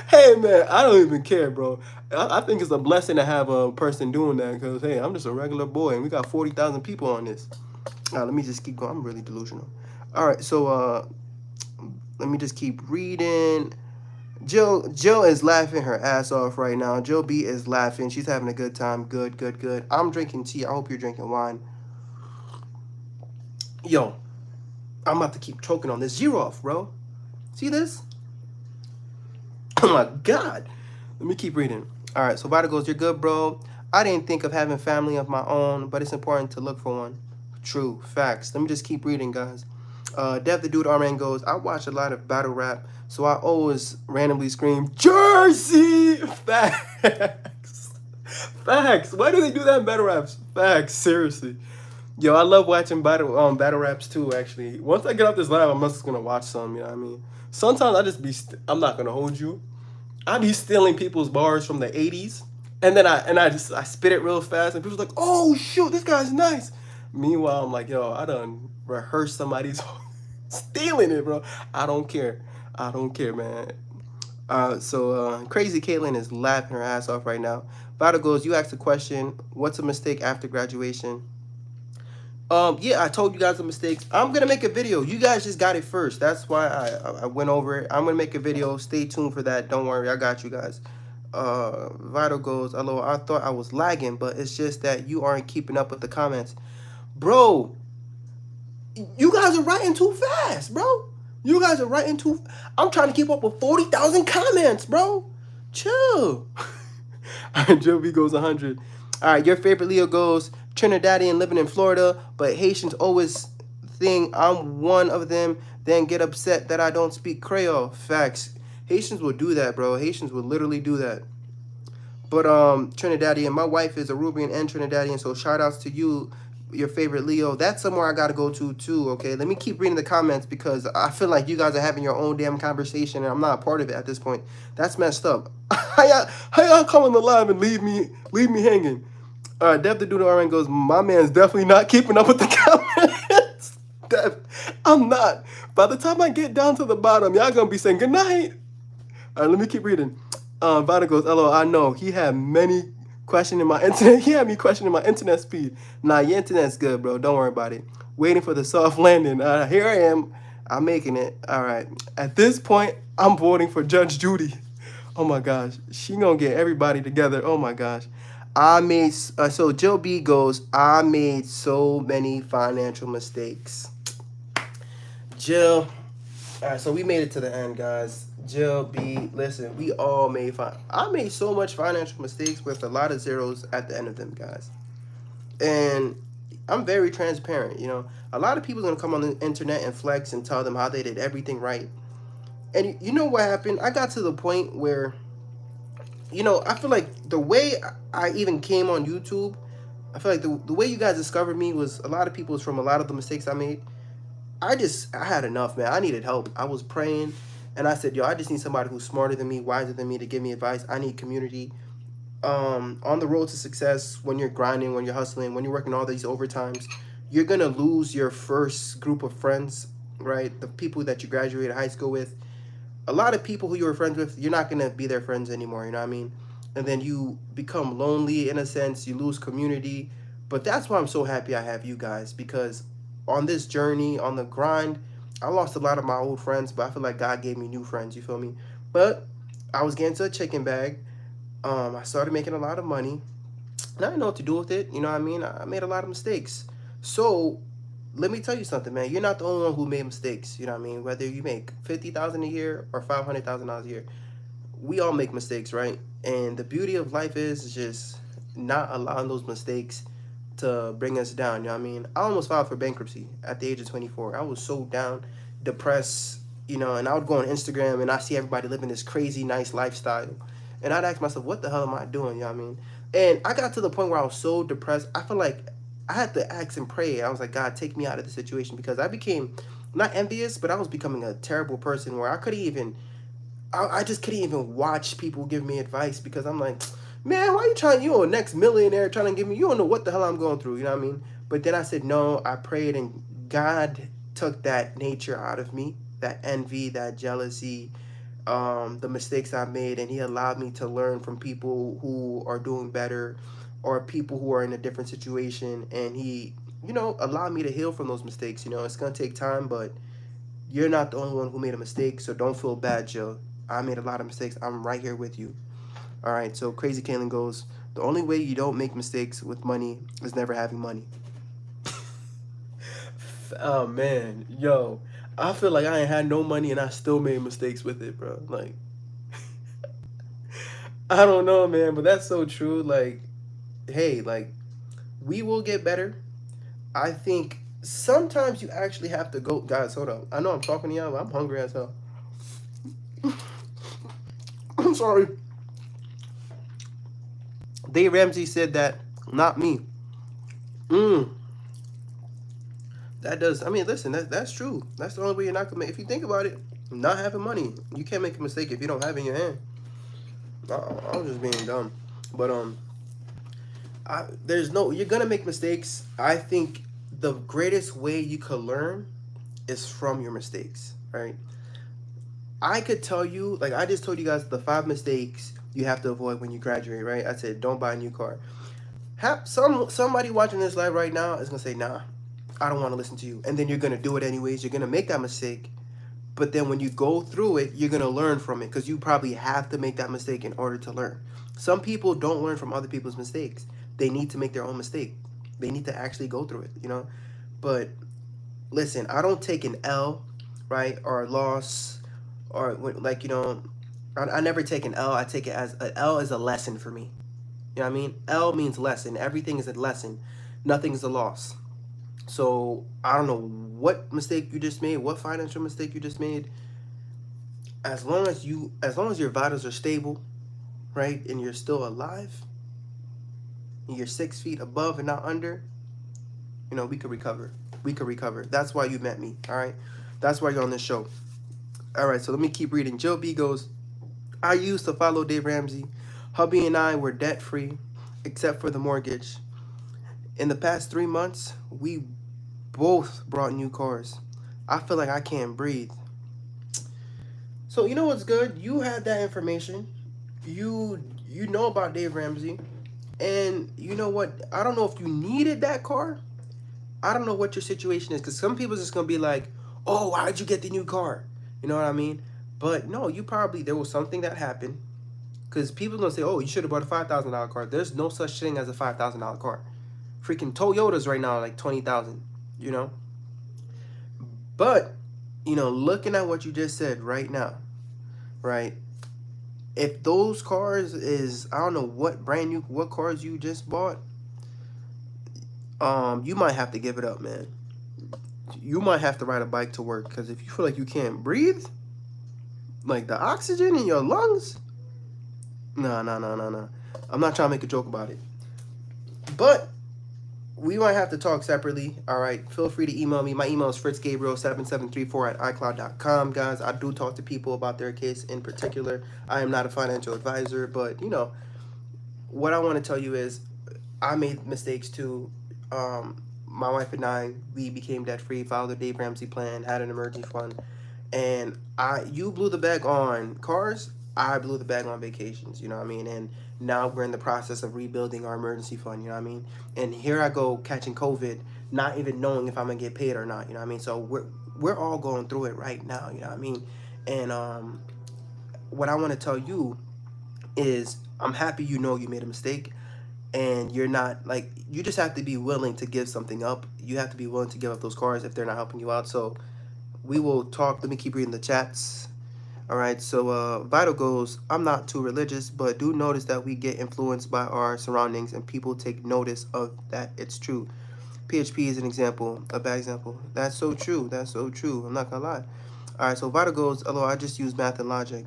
Hey man, I don't even care, bro. I think it's a blessing to have a person doing that, because hey, I'm just a regular boy and we got 40,000 people on this. Let me just keep going. I'm really delusional. All right, so let me just keep reading. Jill is laughing her ass off right now. Jill B is laughing. She's having a good time. Good, good, good. I'm drinking tea. I hope you're drinking wine. Yo, I'm about to keep choking on this zero off, bro. See this? Oh my God. Let me keep reading. All right, so Vita goes, you're good, bro. I didn't think of having family of my own, but it's important to look for one. True. Facts. Let me just keep reading, guys. Dev the Dude Arman goes, I watch a lot of battle rap, so I always randomly scream, Jersey! Facts. Facts. Why do they do that in battle raps? Facts. Seriously. Yo, I love watching battle raps too, actually. Once I get off this live, I'm just going to watch some, you know what I mean? Sometimes I just be, I'm not going to hold you. I be stealing people's bars from the 80s, and then I spit it real fast, and people's like, oh, shoot, this guy's nice. Meanwhile, I'm like, yo, I done rehearsed somebody's stealing it, bro. I don't care. I don't care, man. So Crazy Caitlin is laughing her ass off right now. Vada goes, you asked a question, what's a mistake after graduation? Yeah, I told you guys the mistakes. I'm going to make a video. You guys just got it first. That's why I went over it. I'm going to make a video. Stay tuned for that. Don't worry. I got you guys. Vital goes, hello, I thought I was lagging, but it's just that you aren't keeping up with the comments. Bro, you guys are writing too fast, bro. You guys are writing too... I'm trying to keep up with 40,000 comments, bro. Chill. All right, Joe B goes 100. All right, your favorite Leo goes... Trinidadian living in Florida, but Haitians always think I'm one of them, then get upset that I don't speak Creole. Facts. Haitians will do that, bro. Haitians will literally do that. But Trinidadian, my wife is Arubian and Trinidadian, so shout outs to you, your favorite Leo. That's somewhere I gotta go to too, okay? Let me keep reading the comments because I feel like you guys are having your own damn conversation and I'm not a part of it at this point. That's messed up. How y'all come on the live and leave me hanging? Dev the Dude RN goes, my man's definitely not keeping up with the comments. Dev, I'm not. By the time I get down to the bottom, y'all gonna be saying goodnight. All right, let me keep reading. Vada goes, hello, I know. He had me questioning my internet speed. Nah, your internet's good, bro. Don't worry about it. Waiting for the soft landing. Here I am. I'm making it. All right. At this point, I'm voting for Judge Judy. Oh my gosh. She gonna get everybody together. Oh my gosh. So Jill B goes, I made so many financial mistakes. Jill, all right, so we made it to the end, guys. Jill B, listen, we all I made so much financial mistakes with a lot of zeros at the end of them, guys. And I'm very transparent, you know. A lot of people are going to come on the internet and flex and tell them how they did everything right. And you know what happened? I got to the point where... You know, I feel like the way I even came on YouTube, I feel like the way you guys discovered me was a lot of people was from a lot of the mistakes I made. I had enough, man. I needed help. I was praying, and I said, yo, I just need somebody who's smarter than me, wiser than me to give me advice. I need community. On the road to success, when you're grinding, when you're hustling, when you're working all these overtimes, you're going to lose your first group of friends. right? The people that you graduated high school with, a lot of people who you were friends with, you're not gonna be their friends anymore. You know what I mean? And then you become lonely in a sense. You lose community. But that's why I'm so happy I have you guys, because on this journey, on the grind, I lost a lot of my old friends, but I feel like God gave me new friends. You feel me? But I was getting to a chicken bag. I started making a lot of money. And I didn't know what to do with it. You know what I mean? I made a lot of mistakes. So let me tell you something, man. You're not the only one who made mistakes. You know what I mean? Whether you make 50,000 a year or $500,000 a year, we all make mistakes, right? And the beauty of life is just not allowing those mistakes to bring us down. You know what I mean? I almost filed for bankruptcy at the age of 24. I was so down, depressed, and I would go on Instagram and I see everybody living this crazy nice lifestyle. And I'd ask myself, what the hell am I doing? You know what I mean? And I got to the point where I was so depressed. I feel like I had to ask and pray. I was like, God, take me out of the situation, because I became not envious, but I was becoming a terrible person where I just couldn't even watch people give me advice, because I'm like, man, why you a next millionaire trying to give me, you don't know what the hell I'm going through, you know what I mean? But then I said, no, I prayed, and God took that nature out of me, that envy, that jealousy, the mistakes I made, and he allowed me to learn from people who are doing better, or people who are in a different situation, and he, allowed me to heal from those mistakes. It's gonna take time, but you're not the only one who made a mistake, so don't feel bad, Joe. I made a lot of mistakes. I'm right here with you. All right, so Crazy Kaylin goes, the only way you don't make mistakes with money is never having money. Oh, man. Yo, I feel like I ain't had no money and I still made mistakes with it, bro. Like, I don't know, man, but that's so true. Like, hey, like, we will get better. I think sometimes you actually have to go. Guys, hold up. I know I'm talking to y'all, but I'm hungry as hell. I'm sorry. Dave Ramsey said that, not me. Mm, that does. I mean, listen, that's true. That's the only way you're not gonna make. If you think about it, not having money, you can't make a mistake if you don't have it in your hand. I was just being dumb, but there's no. You're gonna make mistakes. I think the greatest way you could learn is from your mistakes, right? I could tell you, like I just told you guys, the 5 mistakes you have to avoid when you graduate, right? I said, don't buy a new car. Somebody watching this live right now is gonna say, nah, I don't want to listen to you, and then you're gonna do it anyways. You're gonna make that mistake, but then when you go through it, you're gonna learn from it, because you probably have to make that mistake in order to learn. Some people don't learn from other people's mistakes. They need to make their own mistake. They need to actually go through it. But listen, I don't take an L, right, or a loss, or like I never take an L. I take it as an L is a lesson for me. You know what I mean? L means lesson. Everything is a lesson. Nothing is a loss. So I don't know what mistake you just made, what financial mistake you just made. As long as your vitals are stable, right, and you're still alive, and you're 6 feet above and not under, we could recover. We could recover. That's why you met me. All right. That's why you're on this show. All right. So let me keep reading. Joe B goes, I used to follow Dave Ramsey. Hubby and I were debt free, except for the mortgage. In the past 3 months, we both brought new cars. I feel like I can't breathe. So you know what's good? You had that information. You know about Dave Ramsey. And you know what? I don't know if you needed that car. I don't know what your situation is, because some people just gonna be like, oh, why'd you get the new car? You know what I mean? But no, there was something that happened. Because people gonna say, oh, you should have bought a $5,000 car. There's no such thing as a $5,000 car. Freaking Toyotas right now are like 20,000. You know. But looking at what you just said right now, right? If those cars is, I don't know what cars you just bought, you might have to give it up, man. You might have to ride a bike to work, because if you feel like you can't breathe, like the oxygen in your lungs, no. I'm not trying to make a joke about it, but we might have to talk separately. All right, feel free to email me. My email is fritzgabriel7734@icloud.com. Guys, I do talk to people about their case in particular. I am not a financial advisor, but what I want to tell you is I made mistakes too. my wife and I, we became debt free, followed the Dave Ramsey plan, had an emergency fund, and you blew the bag on cars, I blew the bag on vacations. You know what I mean? And now we're in the process of rebuilding our emergency fund. You know what I mean? And here I go catching COVID, not even knowing if I'm gonna get paid or not. You know what I mean? So we're all going through it right now. You know what I mean? And what I want to tell you is, I'm happy you know you made a mistake, and you're not like, you just have to be willing to give something up. You have to be willing to give up those cars if they're not helping you out. So we will talk. Let me keep reading the chats. All right, so Vital goes, I'm not too religious, but do notice that we get influenced by our surroundings and people take notice of that. It's true. PHP is an example, a bad example. That's so true. That's so true. I'm not gonna lie. All right, so Vital goes, although I just use math and logic.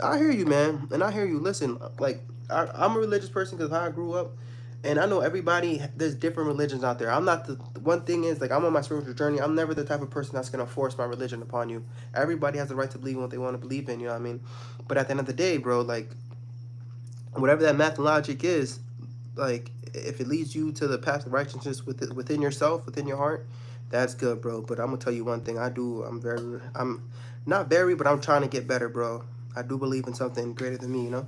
I hear you, man, and I hear you. Listen, like, I'm a religious person because how I grew up, and I know everybody. There's different religions out there. I'm not the one thing is, like, I'm on my spiritual journey. I'm never the type of person that's gonna force my religion upon you. Everybody has the right to believe in what they want to believe in. You know what I mean? But at the end of the day, bro, like, whatever that math and logic is, like, if it leads you to the path of righteousness within yourself, within your heart, that's good, bro. But I'm gonna tell you one thing. I'm not very, but I'm trying to get better, bro. I do believe in something greater than me, you know?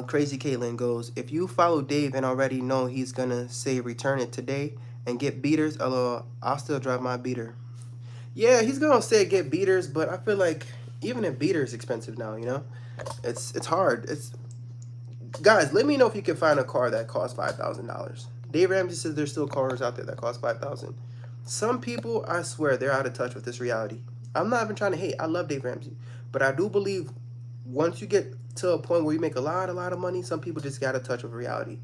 Crazy Caitlin goes, if you follow Dave and already know he's gonna say return it today and get beaters, although I'll still drive my beater. Yeah, he's gonna say get beaters, but I feel like even a beater is expensive now, you know? It's hard. Guys, let me know if you can find a car that costs $5,000. Dave Ramsey says there's still cars out there that cost $5,000. Some people, I swear, they're out of touch with this reality. I'm not even trying to hate. I love Dave Ramsey, but I do believe once you get to a point where you make a lot of money, some people just got to touch with reality.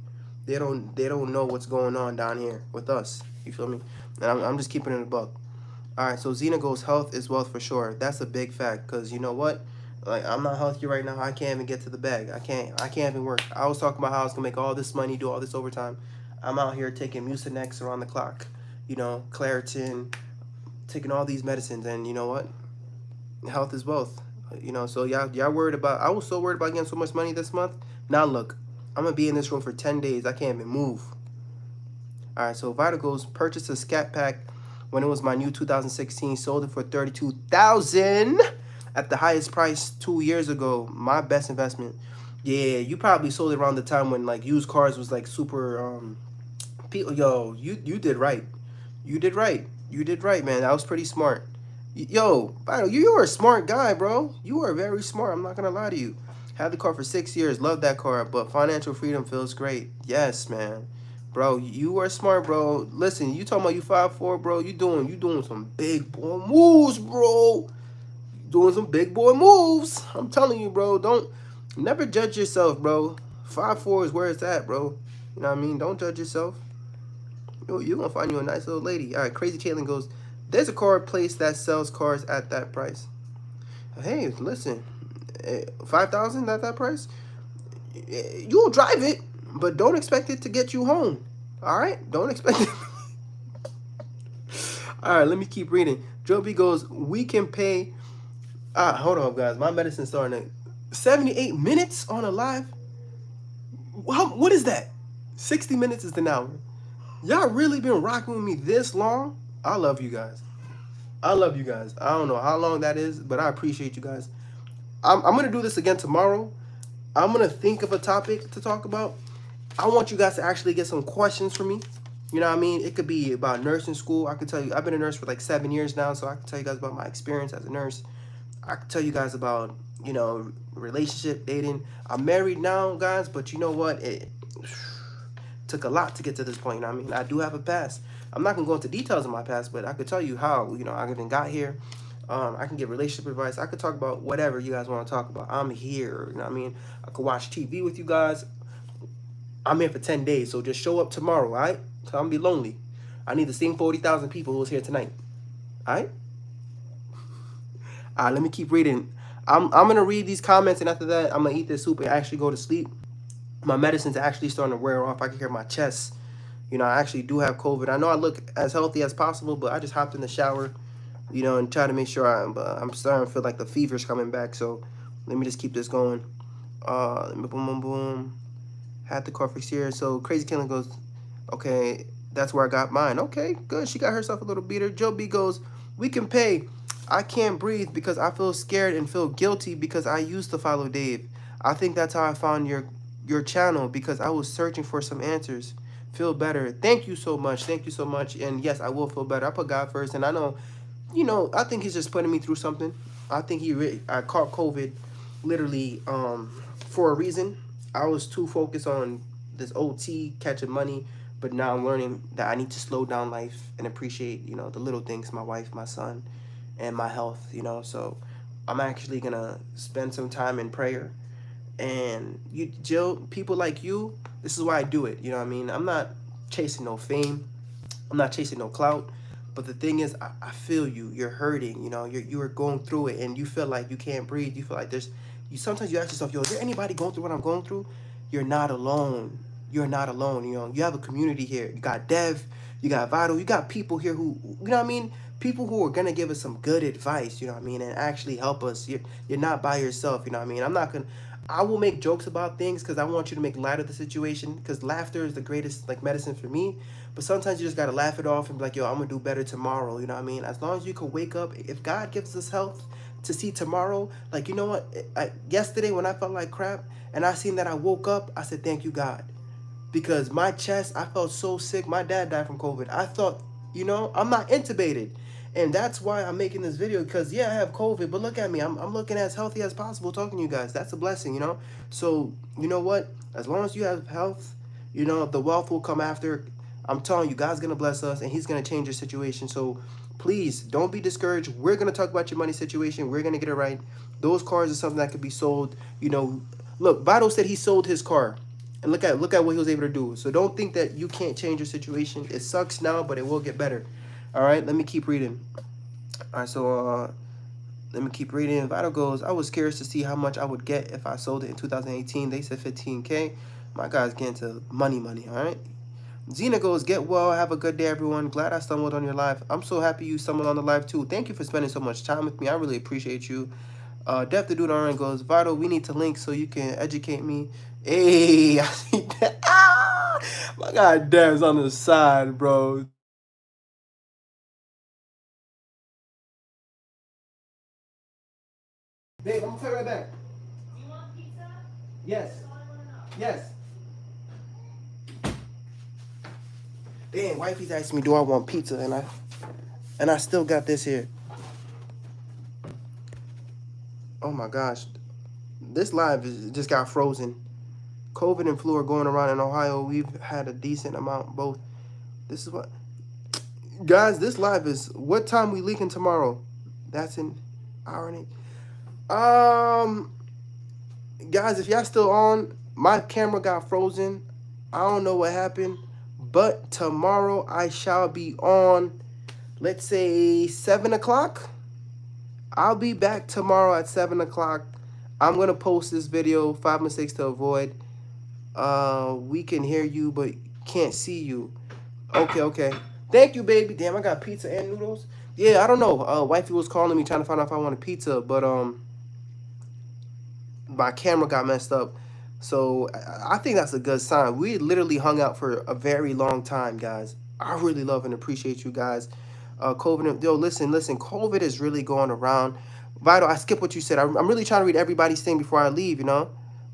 They don't know what's going on down here with us. You feel me? And I'm just keeping it a buck. All right, so Zena goes, health is wealth for sure. That's a big fact, because you know what? Like, I'm not healthy right now. I can't even get to the bag. I can't even work. I was talking about how I was gonna make all this money, do all this overtime. I'm out here taking Mucinex around the clock, you know, Claritin, taking all these medicines, and you know what? Health is wealth. You know, so y'all worried about, I was so worried about getting so much money this month. Now look, I'm gonna be in this room for 10 days. I can't even move. All right, so Vital goes, purchased a Scat Pack when it was my new 2016, sold it for $32,000 at the highest price 2 years ago. My best investment. Yeah, you probably sold it around the time when like used cars was like super people. Yo, you did right. You did right. You did right, man. That was pretty smart. Yo, Vital, you are a smart guy, bro. You are very smart. I'm not gonna lie to you. Had the car for 6 years. Love that car, but financial freedom feels great. Yes, man. Bro, you are smart, bro. Listen, you talking about you 5'4", bro. You doing some big boy moves, bro. Doing some big boy moves. I'm telling you, bro. Don't never judge yourself, bro. 5'4" is where it's at, bro. You know what I mean? Don't judge yourself. You're gonna find you a nice little lady. All right, Crazy Caitlin goes, there's a car place that sells cars at that price. Hey, listen, 5,000 at that price? You'll drive it, but don't expect it to get you home. All right? Don't expect it. All right, let me keep reading. Joby goes, we can pay. Hold on, guys. My medicine's starting to 78 minutes on a live. What is that? 60 minutes is an hour. Y'all really been rocking with me this long? I love you guys. I love you guys. I don't know how long that is, but I appreciate you guys. I'm going to do this again tomorrow. I'm going to think of a topic to talk about. I want you guys to actually get some questions for me. You know what I mean? It could be about nursing school. I can tell you, I've been a nurse for like 7 years now, so I can tell you guys about my experience as a nurse. I can tell you guys about, you know, relationship, dating. I'm married now, guys, but you know what? It took a lot to get to this point. You know what I mean? I do have a past. I'm not going to go into details of my past, but I could tell you how, you know, I even got here. I can give relationship advice. I could talk about whatever you guys want to talk about. I'm here. You know what I mean? I could watch TV with you guys. I'm here for 10 days, so just show up tomorrow, all right? So I'm going to be lonely. I need the same 40,000 people who was here tonight. All right? All right, let me keep reading. I'm going to read these comments, and after that, I'm going to eat this soup and actually go to sleep. My medicine's actually starting to wear off. I can hear my chest. You know, I actually do have COVID. I know I look as healthy as possible, but I just hopped in the shower, you know, and try to make sure I'm starting to feel like the fever's coming back. So let me just keep this going. Let me boom, boom, boom. Had the car fixed here. So Crazy Killing goes, okay, That's where I got mine. Okay, good. She got herself a little beater. Joe B goes, we can pay. I can't breathe because I feel scared and feel guilty because I used to follow Dave. I think that's how I found your channel because I was searching for some answers. Feel better. Thank you so much. Thank you so much. And yes, I will feel better. I put God first, and I know, I think he's just putting me through something. I think I caught COVID literally for a reason. I was too focused on this OT catching money, but now I'm learning that I need to slow down life and appreciate, the little things, my wife, my son, and my health. So I'm actually gonna spend some time in prayer. And you, Jill, people like you, this is why I do it. You know what I mean? I'm not chasing no fame. I'm not chasing no clout. But the thing is, I feel you. You're hurting. You are going through it, and you feel like you can't breathe. You feel like you sometimes you ask yourself, yo, is there anybody going through what I'm going through? You're not alone. You're not alone. You have a community here. You got Dev, you got Vital, you got people here who, you know what I mean? People who are gonna give us some good advice, you know what I mean, and actually help us. You're not by yourself, you know what I mean? I will make jokes about things because I want you to make light of the situation, because laughter is the greatest like medicine for me. But sometimes you just gotta laugh it off and be like, yo, I'm gonna do better tomorrow, you know what I mean? As long as you can wake up, if God gives us health to see tomorrow, like, you know what? Yesterday when I felt like crap and I seen that I woke up, I said, thank you, God. Because my chest, I felt so sick. My dad died from COVID. I thought, I'm not intubated. And that's why I'm making this video, because yeah, I have COVID, but look at me. I'm looking as healthy as possible talking to you guys. That's a blessing. So, you know what? As long as you have health, the wealth will come after. I'm telling you, God's going to bless us and he's going to change your situation. So please don't be discouraged. We're going to talk about your money situation. We're going to get it right. Those cars are something that could be sold. Look, Vito said he sold his car. And look at what he was able to do. So don't think that you can't change your situation. It sucks now, but it will get better. All right, let me keep reading. All right, so let me keep reading. Vital goes, I was curious to see how much I would get if I sold it in 2018. They said 15K. My guy's getting to money, all right? Zena goes, get well. Have a good day, everyone. Glad I stumbled on your live. I'm so happy you stumbled on the live, too. Thank you for spending so much time with me. I really appreciate you. Def the Dude on goes, Vital, we need to link so you can educate me. Hey, I see that. Ah, my guy Dev's on the side, bro. Babe, I'm gonna play right back. You want pizza? Yes. Yes. Damn, wifey's asking me, do I want pizza? And I still got this here. Oh my gosh. This live just got frozen. COVID and flu are going around in Ohio. We've had a decent amount both. This is what, guys, this live is, what time we leaking tomorrow? That's an hour and 8. Guys, if y'all still on, my camera got frozen. I don't know what happened, but tomorrow I shall be on, let's say 7 o'clock. I'll be back tomorrow at 7 o'clock. I'm going to post this video, 5 mistakes to avoid. We can hear you, but can't see you. Okay. Thank you, baby. Damn, I got pizza and noodles. Yeah, I don't know. Wifey was calling me trying to find out if I wanted pizza, but my camera got messed up. So I think that's a good sign. We literally hung out for a very long time, guys. I really love and appreciate you guys. COVID, yo, listen, COVID is really going around. Vital, I skipped what you said. I'm really trying to read everybody's thing before I leave,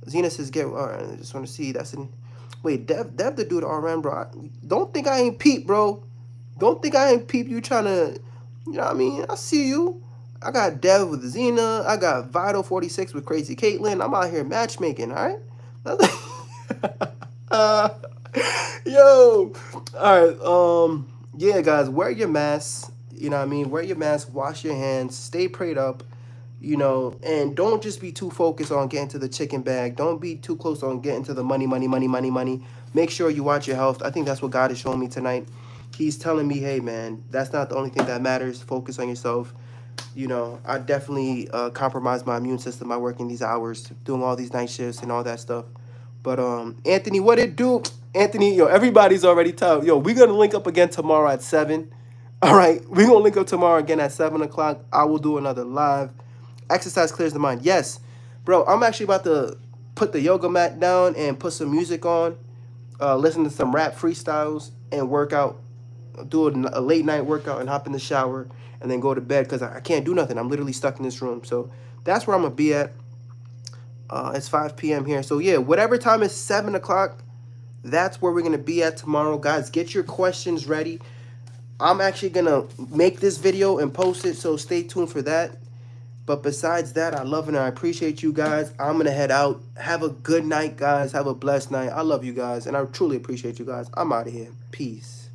Zena says, I just want to see. That's an, wait, Dev the Dude RN, bro. Don't think I ain't peep, bro. Don't think I ain't peep. You trying to, you know what I mean? I see you. I got Dev with Xena. I got Vital 46 with Crazy Caitlyn. I'm out here matchmaking, all right? Yo. All right. Yeah, guys, wear your masks. You know what I mean? Wear your mask. Wash your hands. Stay prayed up. And don't just be too focused on getting to the chicken bag. Don't be too close on getting to the money. Make sure you watch your health. I think that's what God is showing me tonight. He's telling me, hey, man, that's not the only thing that matters. Focus on yourself. I definitely compromise my immune system by working these hours, doing all these night shifts and all that stuff. But Anthony, what it do? Anthony, yo, everybody's already told. Yo, we're gonna link up again tomorrow at 7. All right, we're gonna link up tomorrow again at 7 o'clock. I will do another live. Exercise clears the mind. Yes, bro. I'm actually about to put the yoga mat down and put some music on. Listen to some rap freestyles and work out, do a late night workout and hop in the shower and then go to bed because I can't do nothing. I'm literally stuck in this room. So that's where I'm going to be at. It's 5 p.m. here. So yeah, whatever time is 7 o'clock, that's where we're going to be at tomorrow. Guys, get your questions ready. I'm actually going to make this video and post it, so stay tuned for that. But besides that, I love and I appreciate you guys. I'm going to head out. Have a good night, guys. Have a blessed night. I love you guys, and I truly appreciate you guys. I'm out of here. Peace.